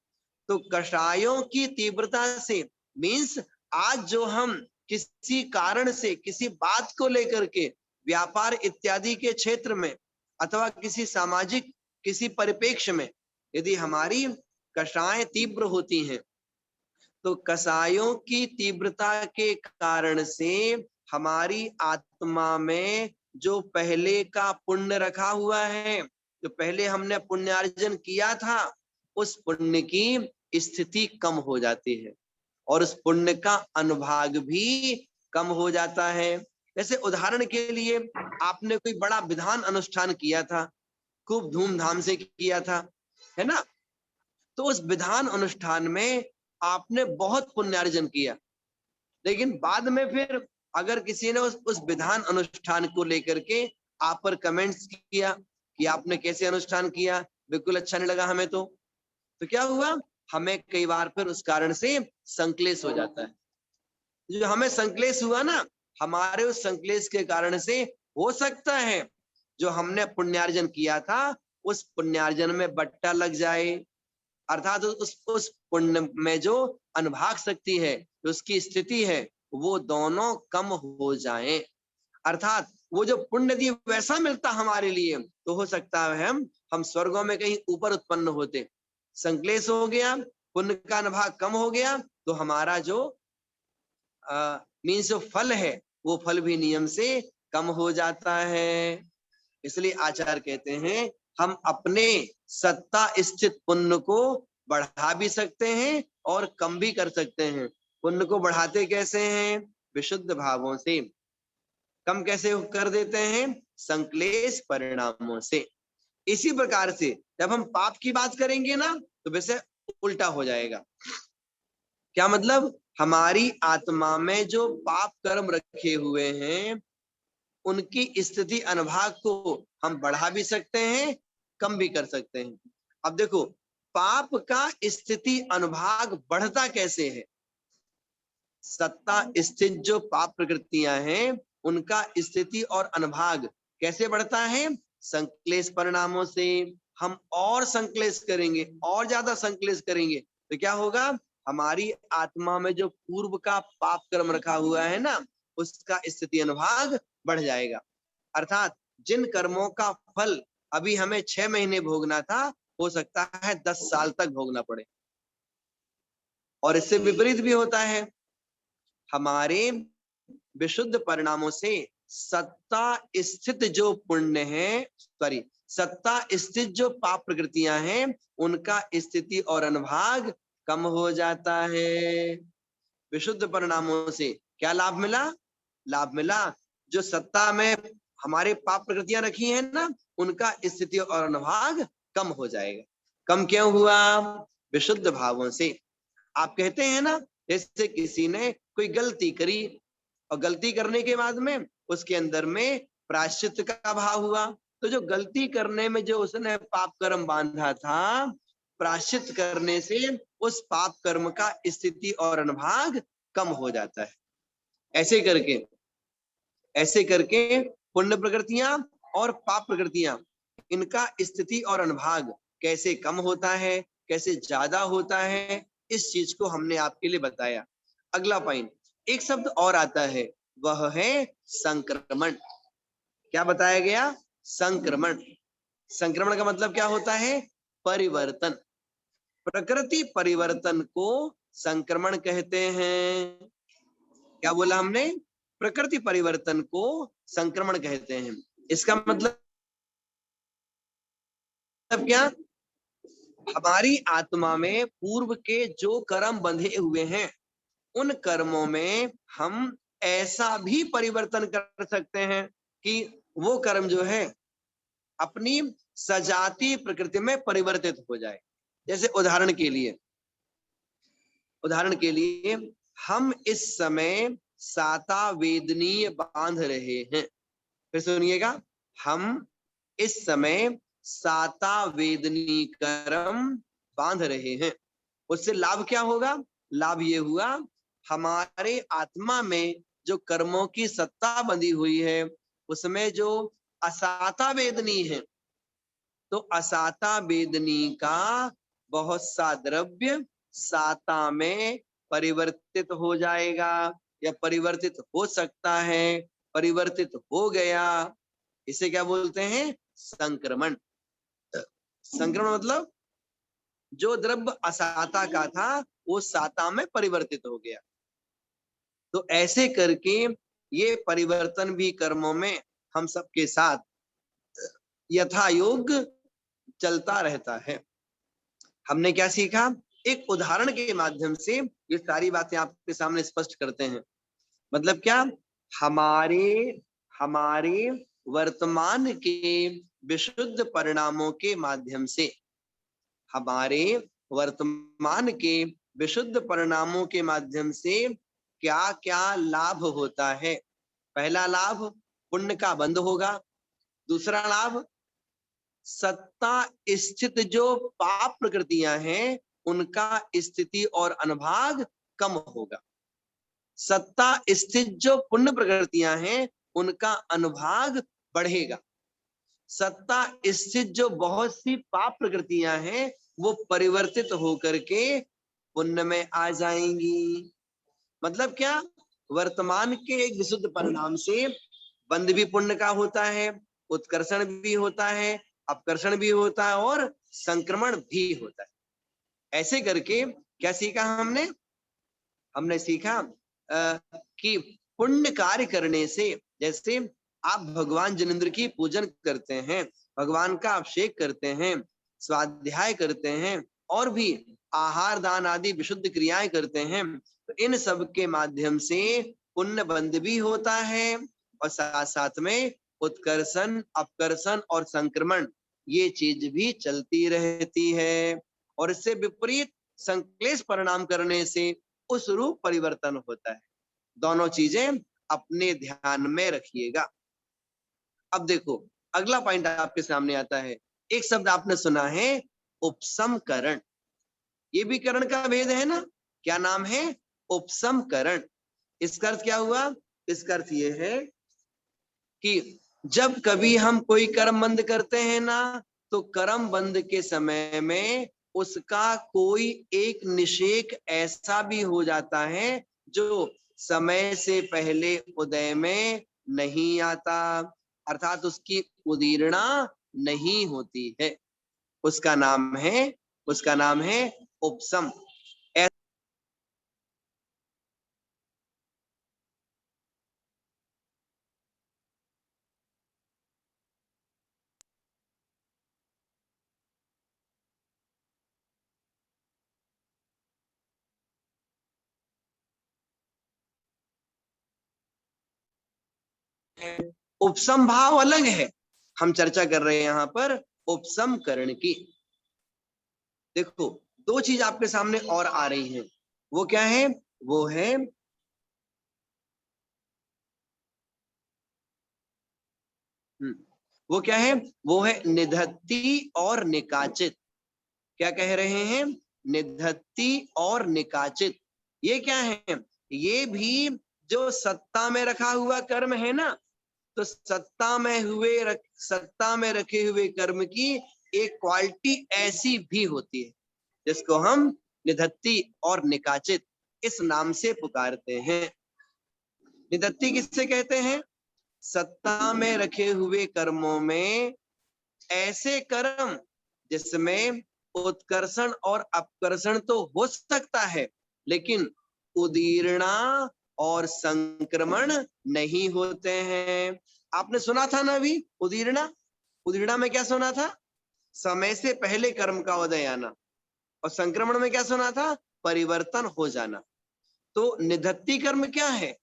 तो कषायों की तीव्रता से मीन्स आज जो हम किसी कारण से, किसी बात को लेकर के व्यापार इत्यादि के क्षेत्र में अथवा किसी सामाजिक किसी परिप्रेक्ष्य में यदि हमारी कषाएं तीव्र होती हैं, तो कषायों की तीव्रता के कारण से हमारी आत्मा में जो पहले का पुण्य रखा हुआ है, जो पहले हमने पुण्यार्जन किया था, उस पुण्य की स्थिति कम हो जाती है और उस पुण्य का अनुभाग भी कम हो जाता है। जैसे उदाहरण के लिए, आपने कोई बड़ा विधान अनुष्ठान किया था, खूब धूमधाम से किया था, है ना। तो उस विधान अनुष्ठान में आपने बहुत पुण्यार्जन किया, लेकिन बाद में फिर अगर किसी ने उस विधान अनुष्ठान को लेकर के आप पर कमेंट्स किया कि आपने कैसे अनुष्ठान किया, बिल्कुल अच्छा नहीं लगा हमें, तो क्या हुआ, हमें कई बार फिर उस कारण से संक्लेश हो जाता है। जो हमें संक्लेश हुआ ना, हमारे उस संक्लेश के कारण से हो सकता है जो हमने पुण्यार्जन किया था, उस पुण्यार्जन में बट्टा लग जाए, अर्थात उस पुण्य में जो अनुभाग शक्ति है, उसकी स्थिति है, वो दोनों कम हो जाएं। अर्थात वो जो पुण्य यदि वैसा मिलता हमारे लिए, तो हो सकता है हम स्वर्गों में कहीं ऊपर उत्पन्न होते। संक्लेश हो गया, पुण्य का अनुभाग कम हो गया, तो हमारा जो मीन्स जो फल है, वो फल भी नियम से कम हो जाता है। इसलिए आचार्य कहते हैं, हम अपने सत्ता स्थित पुण्य को बढ़ा भी सकते हैं और कम भी कर सकते हैं। पुण्य को बढ़ाते कैसे हैं, विशुद्ध भावों से। कम कैसे कर देते हैं, संक्लेश परिणामों से। इसी प्रकार से जब हम पाप की बात करेंगे ना, तो वैसे उल्टा हो जाएगा। क्या मतलब, हमारी आत्मा में जो पाप कर्म रखे हुए हैं, उनकी स्थिति अनुभाग को हम बढ़ा भी सकते हैं, कम भी कर सकते हैं। अब देखो, पाप का स्थिति अनुभाग बढ़ता कैसे है। सत्ता स्थित जो पाप प्रकृतियां हैं, उनका स्थिति और अनुभाग कैसे बढ़ता है? संक्लेश परिणामों से। हम और संक्लेश करेंगे, और ज्यादा संक्लेश करेंगे तो क्या होगा? हमारी आत्मा में जो पूर्व का पाप कर्म रखा हुआ है ना, उसका स्थिति अनुभाग बढ़ जाएगा। अर्थात जिन कर्मों का फल अभी हमें 6 महीने भोगना था, हो सकता है 10 साल तक भोगना पड़े। और इससे विपरीत भी होता है। हमारे विशुद्ध परिणामों से सत्ता स्थित जो पुण्य है, सत्ता स्थित जो पाप प्रकृतियां हैं, उनका स्थिति और अनुभाग कम हो जाता है। विशुद्ध परिणामों से क्या लाभ मिला? लाभ मिला जो सत्ता में हमारे पाप प्रकृतियां रखी हैं ना, उनका स्थिति और अनुभाग कम हो जाएगा। कम क्यों हुआ? विशुद्ध भावों से। आप कहते हैं ना, जैसे किसी ने कोई गलती करी और गलती करने के बाद में उसके अंदर में प्रायश्चित का भाव हुआ, तो जो गलती करने में जो उसने पाप कर्म बांधा था, प्रायश्चित करने से उस पाप कर्म का स्थिति और अनुभाग कम हो जाता है। ऐसे करके पुण्य प्रकृतियां और पाप प्रकृतियां, इनका स्थिति और अनुभाग कैसे कम होता है, कैसे ज्यादा होता है, इस चीज को हमने आपके लिए बताया। अगला पॉइंट, एक शब्द और आता है, वह है संक्रमण। क्या बताया गया? संक्रमण। संक्रमण का मतलब क्या होता है? परिवर्तन। प्रकृति परिवर्तन को संक्रमण कहते हैं। क्या बोला हमने? प्रकृति परिवर्तन को संक्रमण कहते हैं। इसका मतलब क्या? हमारी आत्मा में पूर्व के जो कर्म बंधे हुए हैं, उन कर्मों में हम ऐसा भी परिवर्तन कर सकते हैं कि वो कर्म जो है अपनी सजाती प्रकृति में परिवर्तित हो जाए। जैसे उदाहरण के लिए हम इस समय साता वेदनीय बांध रहे हैं। फिर सुनिएगा, हम इस समय साता वेदनी कर्म बांध रहे हैं। उससे लाभ क्या होगा? लाभ ये हुआ, हमारे आत्मा में जो कर्मों की सत्ता बंधी हुई है, उसमें जो असाता वेदनी है, तो असाता वेदनी का बहुत सा द्रव्य साता में परिवर्तित हो जाएगा, या परिवर्तित हो सकता है, परिवर्तित हो गया। इसे क्या बोलते हैं? संक्रमण। संक्रमण मतलब जो द्रव्य असाता का था वो साता में परिवर्तित हो गया। तो ऐसे करके ये परिवर्तन भी कर्मों में हम सबके साथ यथा योग्य चलता रहता है। हमने क्या सीखा? एक उदाहरण के माध्यम से ये सारी बातें आपके सामने स्पष्ट करते हैं। मतलब क्या? हमारे वर्तमान के विशुद्ध परिणामों के माध्यम से, हमारे वर्तमान के विशुद्ध परिणामों के माध्यम से क्या क्या लाभ होता है? पहला लाभ, पुण्य का बंध होगा। दूसरा लाभ, सत्ता स्थित जो पाप प्रकृतियां हैं, उनका स्थिति और अनुभाग कम होगा। सत्ता स्थित जो पुण्य प्रकृतियां हैं, उनका अनुभाग बढ़ेगा। सत्ता स्थित जो बहुत सी पाप प्रकृतियां हैं, वो परिवर्तित होकर के पुण्य में आ जाएंगी। मतलब क्या? वर्तमान के एक विशुद्ध परिणाम से बंध भी पुण्य का होता है, उत्कर्षण भी होता है, अपकर्षण भी होता है और संक्रमण भी होता है। ऐसे करके क्या सीखा हमने? हमने सीखा कि पुण्य कार्य करने से, जैसे आप भगवान जिनेंद्र की पूजन करते हैं, भगवान का अभिषेक करते हैं, स्वाध्याय करते हैं, और भी आहार दान आदि विशुद्ध क्रियाएं करते हैं, तो इन सब के माध्यम से पुण्य बंध भी होता है, और साथ साथ में उत्कर्षण, अपकर्षण और संक्रमण, ये चीज भी चलती रहती है। और इससे विपरीत संक्लेश परिणाम करने से उस रूप परिवर्तन होता है। दोनों चीजें अपने ध्यान में रखिएगा। अब देखो, अगला पॉइंट आपके सामने आता है। एक शब्द आपने सुना है, उपसमकरण। ये भी करण का भेद है ना? क्या नाम है? उपसमकरण। इसका अर्थ क्या हुआ? इसका अर्थ ये है कि जब कभी हम कोई कर्म बंद करते हैं ना, तो कर्म बंद के समय में उसका कोई एक निषेक ऐसा भी हो जाता है जो समय से पहले उदय में नहीं आता, अर्थात उसकी उदीर्णा नहीं होती है। उसका नाम है उपसम। उपसम भाव अलग है, हम चर्चा कर रहे हैं यहां पर उपसम करण की। देखो, दो चीज आपके सामने और आ रही हैं, वो क्या है? वो है वो क्या है? वो है निधत्ती और निकाचित। क्या कह रहे हैं? निधत्ती और निकाचित। ये क्या है? ये भी जो सत्ता में रखा हुआ कर्म है ना, तो सत्ता में रखे हुए कर्म की एक क्वालिटी ऐसी भी होती है जिसको हम निधत्ती और निकाचित इस नाम से पुकारते हैं। निधत्ती किससे कहते हैं? सत्ता में रखे हुए कर्मों में ऐसे कर्म जिसमें उत्कर्षण और अपकर्षण तो हो सकता है, लेकिन उदीर्णा और संक्रमण नहीं होते हैं। आपने सुना था ना अभी उदीर्णा? उदीर्णा में क्या सुना था? समय से पहले कर्म का उदय आना। और संक्रमण में क्या सुना था? परिवर्तन हो जाना। तो निधत्ती कर्म क्या है?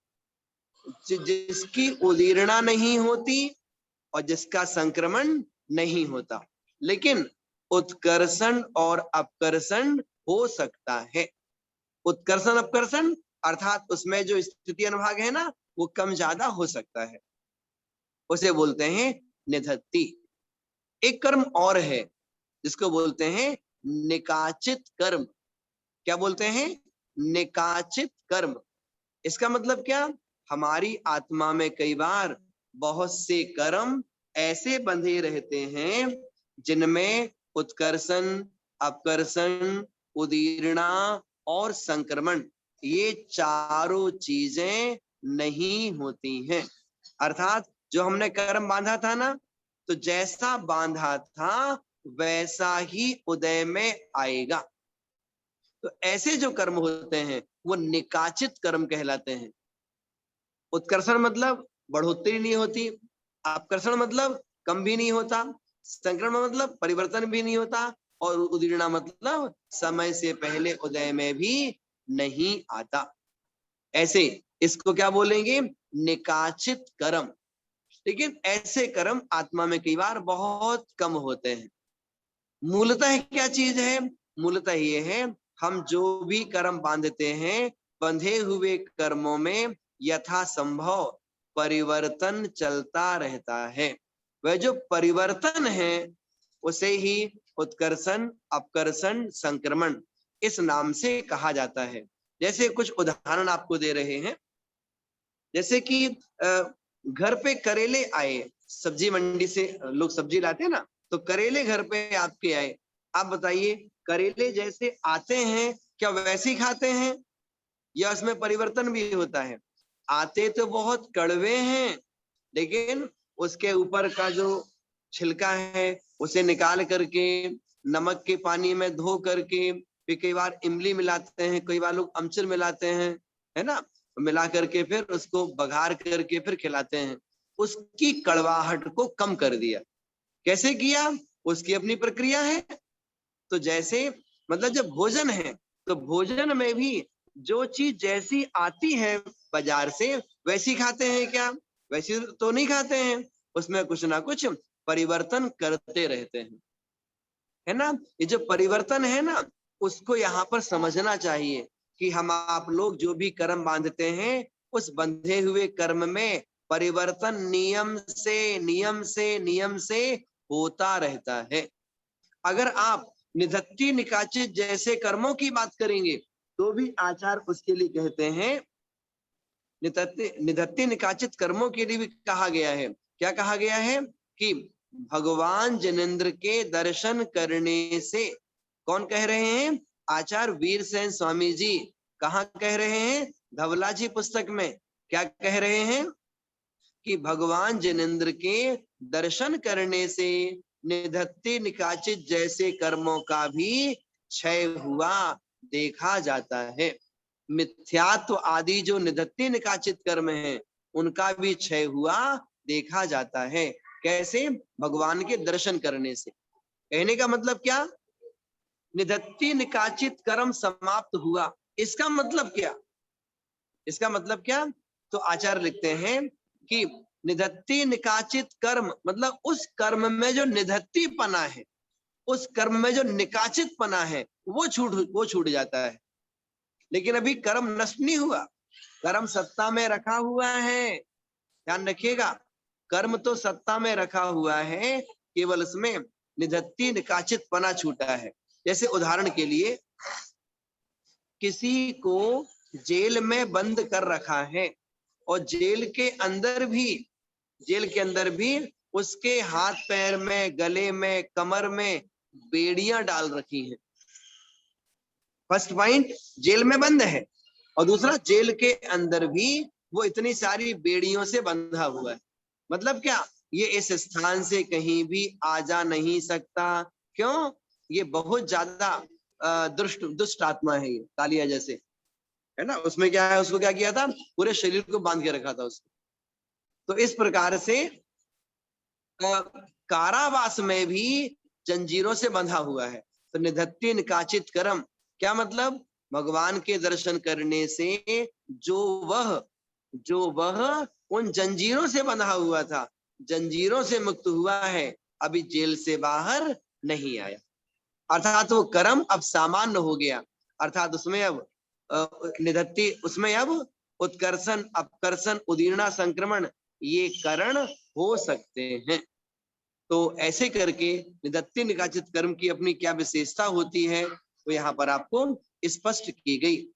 जिसकी उदीर्णा नहीं होती और जिसका संक्रमण नहीं होता, लेकिन उत्कर्षण और अपकर्षण हो सकता है। उत्कर्षण अपकर्षण अर्थात उसमें जो स्थिति अनुभाग है ना, वो कम ज्यादा हो सकता है, उसे बोलते हैं निधत्ती। एक कर्म और है जिसको बोलते हैं निकाचित कर्म। क्या बोलते हैं? निकाचित कर्म। इसका मतलब क्या? हमारी आत्मा में कई बार बहुत से कर्म ऐसे बंधे रहते हैं जिनमें उत्कर्षण, अपकर्षण, उदीर्णा और संक्रमण, ये चारों चीजें नहीं होती हैं। अर्थात जो हमने कर्म बांधा था ना, तो जैसा बांधा था वैसा ही उदय में आएगा। तो ऐसे जो कर्म होते हैं वो निकाचित कर्म कहलाते हैं। उत्कर्षण मतलब बढ़ोतरी नहीं होती, अपकर्षण मतलब कम भी नहीं होता, संक्रमण मतलब परिवर्तन भी नहीं होता, और उदीर्णा मतलब समय से पहले उदय में भी नहीं आता। ऐसे इसको क्या बोलेंगे? निकाचित कर्म। लेकिन ऐसे कर्म आत्मा में कई बार बहुत कम होते हैं। मूलतः क्या चीज है? मूलतः ये है, हम जो भी कर्म बांधते हैं, बंधे हुए कर्मों में यथासंभव परिवर्तन चलता रहता है। वह जो परिवर्तन है उसे ही उत्कर्षण, अपकर्षण, संक्रमण इस नाम से कहा जाता है। जैसे कुछ उदाहरण आपको दे रहे हैं। जैसे कि घर पे करेले आए, सब्जी मंडी से लोग सब्जी लाते हैं ना, तो करेले घर पे आपके आए। आप बताइए, करेले जैसे आते हैं क्या वैसे ही खाते हैं या उसमें परिवर्तन भी होता है? आते तो बहुत कड़वे हैं, लेकिन उसके ऊपर का जो छिलका है उसे निकाल करके नमक के पानी में धो करके, फिर कई बार इमली मिलाते हैं, कई बार लोग अमचूर मिलाते हैं, है ना, मिला करके फिर उसको बघार करके फिर खिलाते हैं। उसकी कड़वाहट को कम कर दिया। कैसे किया? उसकी अपनी प्रक्रिया है। तो जैसे मतलब जब भोजन है, तो भोजन में भी जो चीज जैसी आती है बाजार से वैसी खाते हैं क्या? वैसी तो नहीं खाते हैं, उसमें कुछ ना कुछ परिवर्तन करते रहते हैं, है ना। ये जो परिवर्तन है ना, उसको यहाँ पर समझना चाहिए कि हम आप लोग जो भी कर्म बांधते हैं, उस बंधे हुए कर्म में परिवर्तन नियम से होता रहता है। अगर आप निधत्ती निकाचित जैसे कर्मों की बात करेंगे तो भी आचार उसके लिए कहते हैं, निधत्ती निकाचित कर्मों के लिए भी कहा गया है क्या कहा गया है कि भगवान जिनेंद्र के दर्शन करने से, कौन कह रहे हैं? आचार्य वीरसेन स्वामी जी। कहाँ कह रहे हैं? धवला जी पुस्तक में क्या कह रहे हैं कि भगवान जिनेंद्र के दर्शन करने से निधत्ति निकाचित जैसे कर्मों का भी क्षय हुआ देखा जाता है। मिथ्यात्व आदि जो निधत्ति निकाचित कर्म हैं उनका भी क्षय हुआ देखा जाता है। कैसे? भगवान के दर्शन करने से। कहने का मतलब क्या? निधत्ति निकाचित कर्म समाप्त हुआ। इसका मतलब क्या? इसका मतलब क्या? तो आचार्य लिखते हैं कि निधत्ति निकाचित कर्म मतलब उस कर्म में जो निधत्ति पना है, उस कर्म में जो निकाचित पना है वो छूट जाता है। लेकिन अभी कर्म नष्ट नहीं हुआ, कर्म सत्ता में रखा हुआ है। ध्यान रखिएगा, कर्म तो सत्ता में रखा हुआ है, केवल उसमें निधत्ति निकाचित पना छूटा है। जैसे उदाहरण के लिए, किसी को जेल में बंद कर रखा है और जेल के अंदर भी उसके हाथ पैर में, गले में, कमर में बेड़ियां डाल रखी हैं। फर्स्ट पॉइंट, जेल में बंद है, और दूसरा, जेल के अंदर भी वो इतनी सारी बेड़ियों से बंधा हुआ है। मतलब क्या? ये इस स्थान से कहीं भी आ जा नहीं सकता। क्यों? ये बहुत ज्यादा दुष्ट आत्मा है, ये कालिया जैसे, है ना। उसमें क्या है, उसको क्या किया था? पूरे शरीर को बांध के रखा था उसको। तो इस प्रकार से कारावास में भी जंजीरों से बंधा हुआ है। तो निधत्ति निकाचित कर्म क्या मतलब? भगवान के दर्शन करने से जो वह उन जंजीरों से बंधा हुआ था, जंजीरों से मुक्त हुआ है, अभी जेल से बाहर नहीं आया। अर्थात वो कर्म अब सामान्य हो गया, अर्थात उसमें अब निधत्ति, उसमें अब उत्कर्षण, अपकर्षण, उदीर्णा, संक्रमण ये कारण हो सकते हैं। तो ऐसे करके निधत्ति निकाचित कर्म की अपनी क्या विशेषता होती है, तो यहाँ पर आपको स्पष्ट की गई।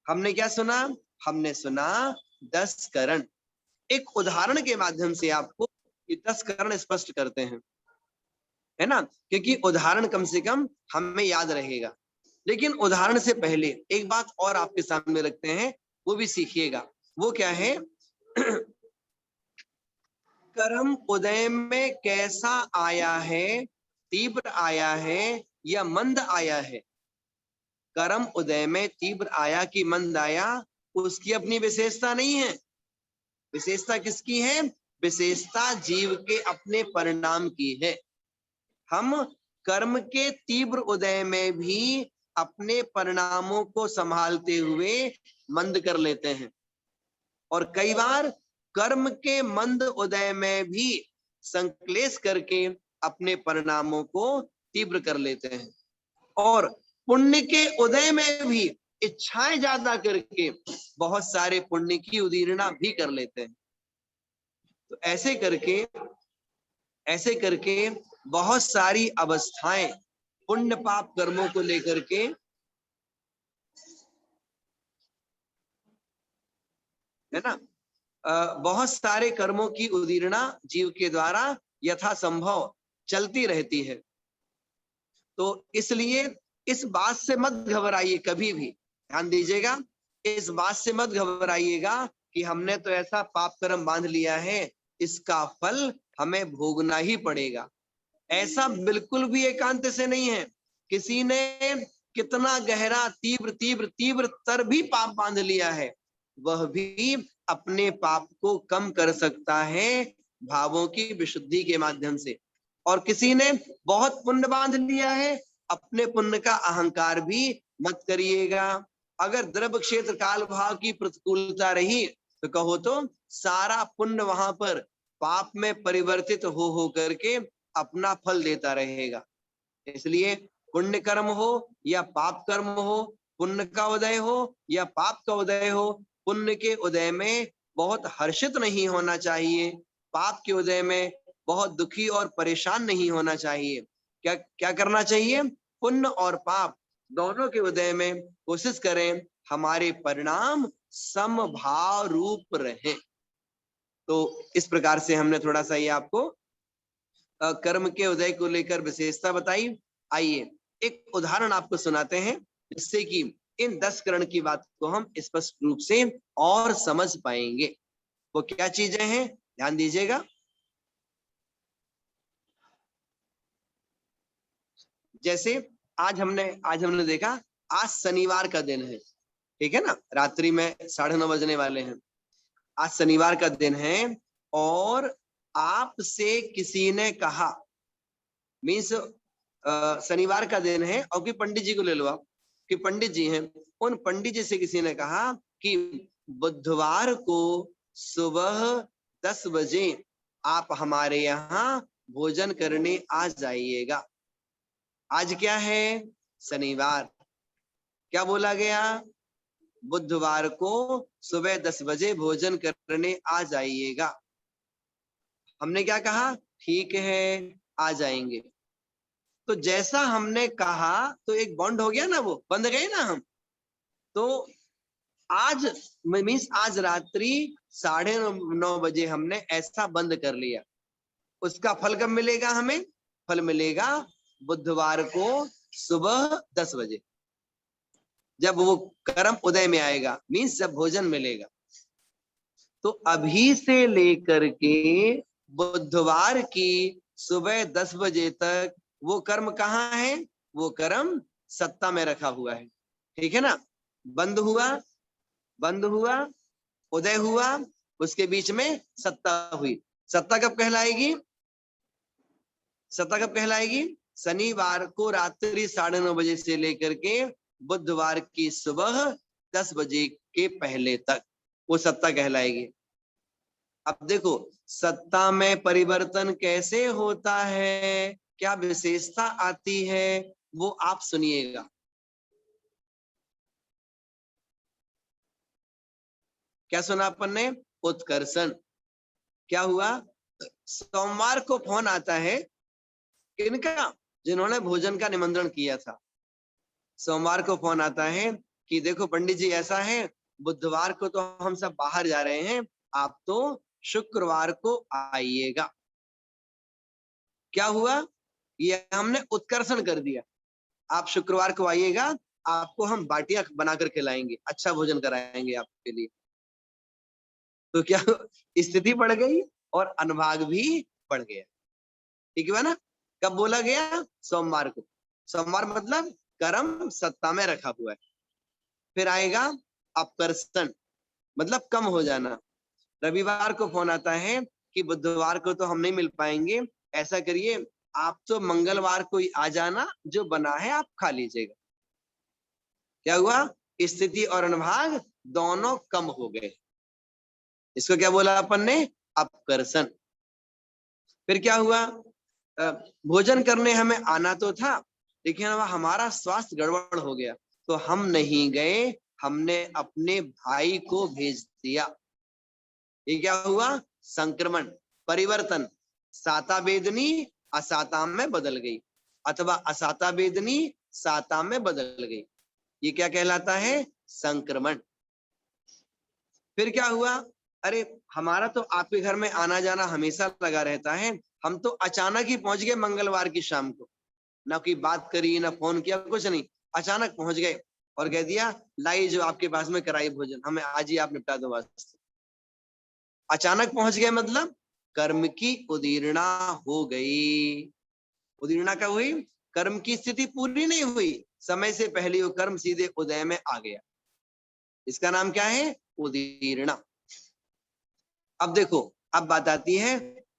हमने क्या सुना? हमने सुना 10 करण। एक उदाहरण के माध्यम से आपको ये 10 करण स्पष्ट करते हैं, है ना, क्योंकि उदाहरण कम से कम हमें याद रहेगा। लेकिन उदाहरण से पहले एक बात और आपके सामने रखते हैं, वो भी सीखिएगा। वो क्या है? कर्म उदय में कैसा आया है, तीव्र आया है या मंद आया है? कर्म उदय में तीव्र आया कि मंद आया, उसकी अपनी विशेषता नहीं है। विशेषता किसकी है? विशेषता जीव के अपने परिणाम की है। हम कर्म के तीव्र उदय में भी अपने परिणामों को संभालते हुए मंद कर लेते हैं, और कई बार कर्म के मंद उदय में भी संक्लेश करके अपने परिणामों को तीव्र कर लेते हैं, और पुण्य के उदय में भी इच्छाएं ज्यादा करके बहुत सारे पुण्य की उदीर्णा भी कर लेते हैं। तो ऐसे करके बहुत सारी अवस्थाएं पुण्य पाप कर्मों को लेकर के, है ना, बहुत सारे कर्मों की उदीर्णा जीव के द्वारा यथासंभव चलती रहती है। तो इसलिए इस बात से मत घबराइए, कभी भी ध्यान दीजिएगा, इस बात से मत घबराइएगा कि हमने तो ऐसा पाप कर्म बांध लिया है, इसका फल हमें भोगना ही पड़ेगा। ऐसा बिल्कुल भी एकांत से नहीं है। किसी ने कितना गहरा तीव्र तीव्र तीव्र तर भी पाप बांध लिया है, वह भी अपने पाप को कम कर सकता है भावों की विशुद्धि के माध्यम से। और किसी ने बहुत पुण्य बांध लिया है, अपने पुण्य का अहंकार भी मत करिएगा। अगर द्रव्य क्षेत्र काल भाव की प्रतिकूलता रही तो कहो तो सारा पुण्य वहां पर पाप में परिवर्तित हो करके अपना फल देता रहेगा। इसलिए पुण्य कर्म हो या पाप कर्म हो, पुण्य का उदय हो या पाप का उदय हो, पुण्य के उदय में बहुत हर्षित नहीं होना चाहिए, पाप के उदय में बहुत दुखी और परेशान नहीं होना चाहिए। क्या क्या करना चाहिए? पुण्य और पाप दोनों के उदय में कोशिश करें हमारे परिणाम समभाव रूप रहे। तो इस प्रकार से हमने थोड़ा सा ये आपको कर्म के उदय को लेकर विशेषता बताई। आइए एक उदाहरण आपको सुनाते हैं, जिससे कि इन 10 करण की बात को हम स्पष्ट रूप से और समझ पाएंगे। वो क्या चीजें हैं, ध्यान दीजिएगा। जैसे आज हमने देखा, आज शनिवार का दिन है, ठीक है ना, रात्रि में 9:30 बजने वाले हैं। आज शनिवार का दिन है और आपसे किसी ने कहा, मीन्स शनिवार का दिन है, और कि पंडित जी को ले लो आप, कि पंडित जी हैं, उन पंडित जी से किसी ने कहा कि बुधवार को सुबह 10 बजे आप हमारे यहाँ भोजन करने आ जाइएगा। आज क्या है, शनिवार। क्या बोला गया, बुधवार को सुबह 10 बजे भोजन करने आ जाइएगा। हमने क्या कहा, ठीक है आ जाएंगे। तो जैसा हमने कहा तो एक बॉन्ड हो गया ना, वो बंध गए ना हम। तो आज मीन्स आज रात्रि 9:30 बजे हमने ऐसा बंद कर लिया। उसका फल कब मिलेगा हमें, फल मिलेगा बुधवार को सुबह 10 बजे, जब वो कर्म उदय में आएगा, मीन्स जब भोजन मिलेगा। तो अभी से लेकर के बुधवार की सुबह 10 बजे तक वो कर्म कहाँ है, वो कर्म सत्ता में रखा हुआ है, ठीक है ना। बंद हुआ, उदय हुआ, उसके बीच में सत्ता हुई। सत्ता कब कहलाएगी, सत्ता कब कहलाएगी, शनिवार को रात्रि 9:30 बजे से लेकर के बुधवार की सुबह 10 बजे के पहले तक वो सत्ता कहलाएगी। अब देखो सत्ता में परिवर्तन कैसे होता है, क्या विशेषता आती है, वो आप सुनिएगा। क्या सुना अपन ने, उत्कर्षण। क्या हुआ, सोमवार को फोन आता है किनका, जिन्होंने भोजन का निमंत्रण किया था। सोमवार को फोन आता है कि देखो पंडित जी ऐसा है, बुधवार को तो हम सब बाहर जा रहे हैं, आप तो शुक्रवार को आइएगा। क्या हुआ, ये हमने उत्कर्षण कर दिया। आप शुक्रवार को आइएगा, आपको हम बाटियां बनाकर खिलाएंगे, अच्छा भोजन कराएंगे आपके लिए। तो क्या स्थिति बढ़ गई और अनुभाग भी बढ़ गया, ठीक है ना। कब बोला गया, सोमवार को। सोमवार मतलब कर्म सत्ता में रखा हुआ है। फिर आएगा अपकर्षण, मतलब कम हो जाना। रविवार को फोन आता है कि बुधवार को तो हम नहीं मिल पाएंगे, ऐसा करिए आप तो मंगलवार को ही आ जाना, जो बना है आप खा लीजिएगा। क्या हुआ, स्थिति और अनुभाग दोनों कम हो गए। इसको क्या बोला अपन ने, अपकर्षण। फिर क्या हुआ, भोजन करने हमें आना तो था, लेकिन हमारा स्वास्थ्य गड़बड़ हो गया, तो हम नहीं गए, हमने अपने भाई को भेज दिया। ये क्या हुआ, संक्रमण, परिवर्तन। साता वेदनी असाता में बदल गई, अथवा असाता वेदनी साता में बदल गई। ये क्या कहलाता है, संक्रमण। फिर क्या हुआ, अरे हमारा तो आपके घर में आना जाना हमेशा लगा रहता है, हम तो अचानक ही पहुंच गए मंगलवार की शाम को, ना कोई बात करी ना फोन किया, कुछ नहीं, अचानक पहुंच गए और कह दिया लाई जो आपके पास में कराई भोजन, हमें आज ही आप निपटा दो बस। अचानक पहुंच गए मतलब कर्म की उदीर्णा हो गई। उदीर्णा क्या हुई, कर्म की स्थिति पूरी नहीं हुई, समय से पहले वो कर्म सीधे उदय में आ गया, इसका नाम क्या है, उदीर्णा। अब देखो, अब बात आती है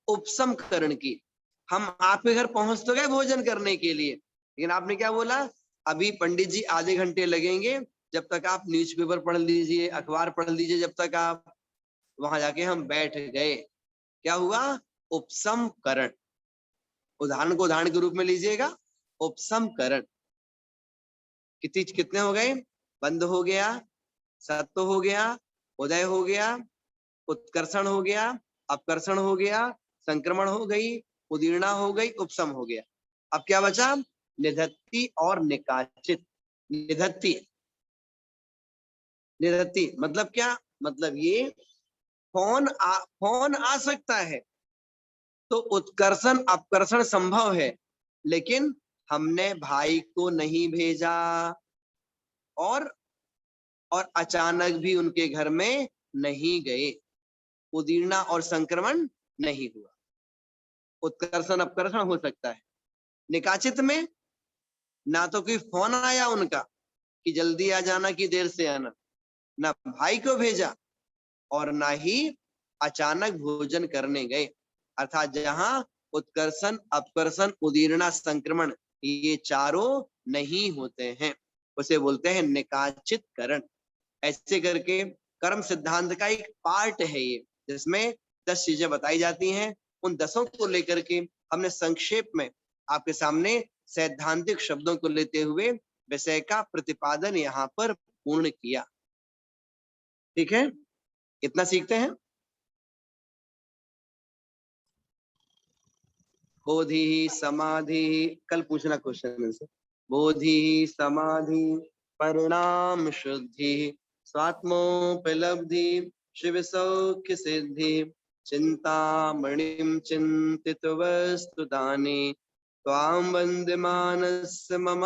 उपसम करण की। हम आपके घर पहुंच तो गए भोजन करने के लिए, लेकिन आपने क्या बोला, अभी पंडित जी आधे घंटे लगेंगे, जब तक आप न्यूज़पेपर पढ़ लीजिए, अखबार पढ़ लीजिए, जब तक आप वहां जाके हम बैठ गए। क्या हुआ, उपसम करण। उदाहरण को उदाहरण के रूप में लीजिएगा, उपसम करण। कितने हो गए, बंद हो गया, सत्व हो गया, उदय हो गया, उत्कर्षण हो गया, अपकर्षण हो गया, संक्रमण हो गई, उदीर्णा हो गई, उपसम हो गया। अब क्या बचा, निधत्ति और निकाचित। निधत्ति, निधत्ति मतलब क्या, मतलब ये फोन आ सकता है तो उत्कर्षण अपकर्षण संभव है, लेकिन हमने भाई को नहीं भेजा और अचानक भी उनके घर में नहीं गए, उदीर्णा और संक्रमण नहीं हुआ। उत्कर्षण अपकर्षण हो सकता है। निकाचित में ना तो कोई फोन आया उनका कि जल्दी आ जाना कि देर से आना, ना भाई को भेजा और ना ही अचानक भोजन करने गए। अर्थात जहां उत्कर्षण अपकर्षण उदीर्णा संक्रमण ये चारों नहीं होते हैं उसे बोलते हैं निकाचित करण। ऐसे करके कर्म सिद्धांत का एक पार्ट है ये, जिसमें 10 चीजें बताई जाती हैं। उन 10 को लेकर के हमने संक्षेप में आपके सामने सैद्धांतिक शब्दों को लेते हुए विषय का प्रतिपादन यहाँ पर पूर्ण किया। ठीक है, इतना सीखते हैं। बोधि समाधि, कल पूछना क्वेश्चन से, बोधि समाधि परिणाम शुद्धि स्वात्मोपलब्धि शिव सौख्य सिद्धि चिंतामणिं चिंतित वस्तु दाने त्वां वंदमानस्य मम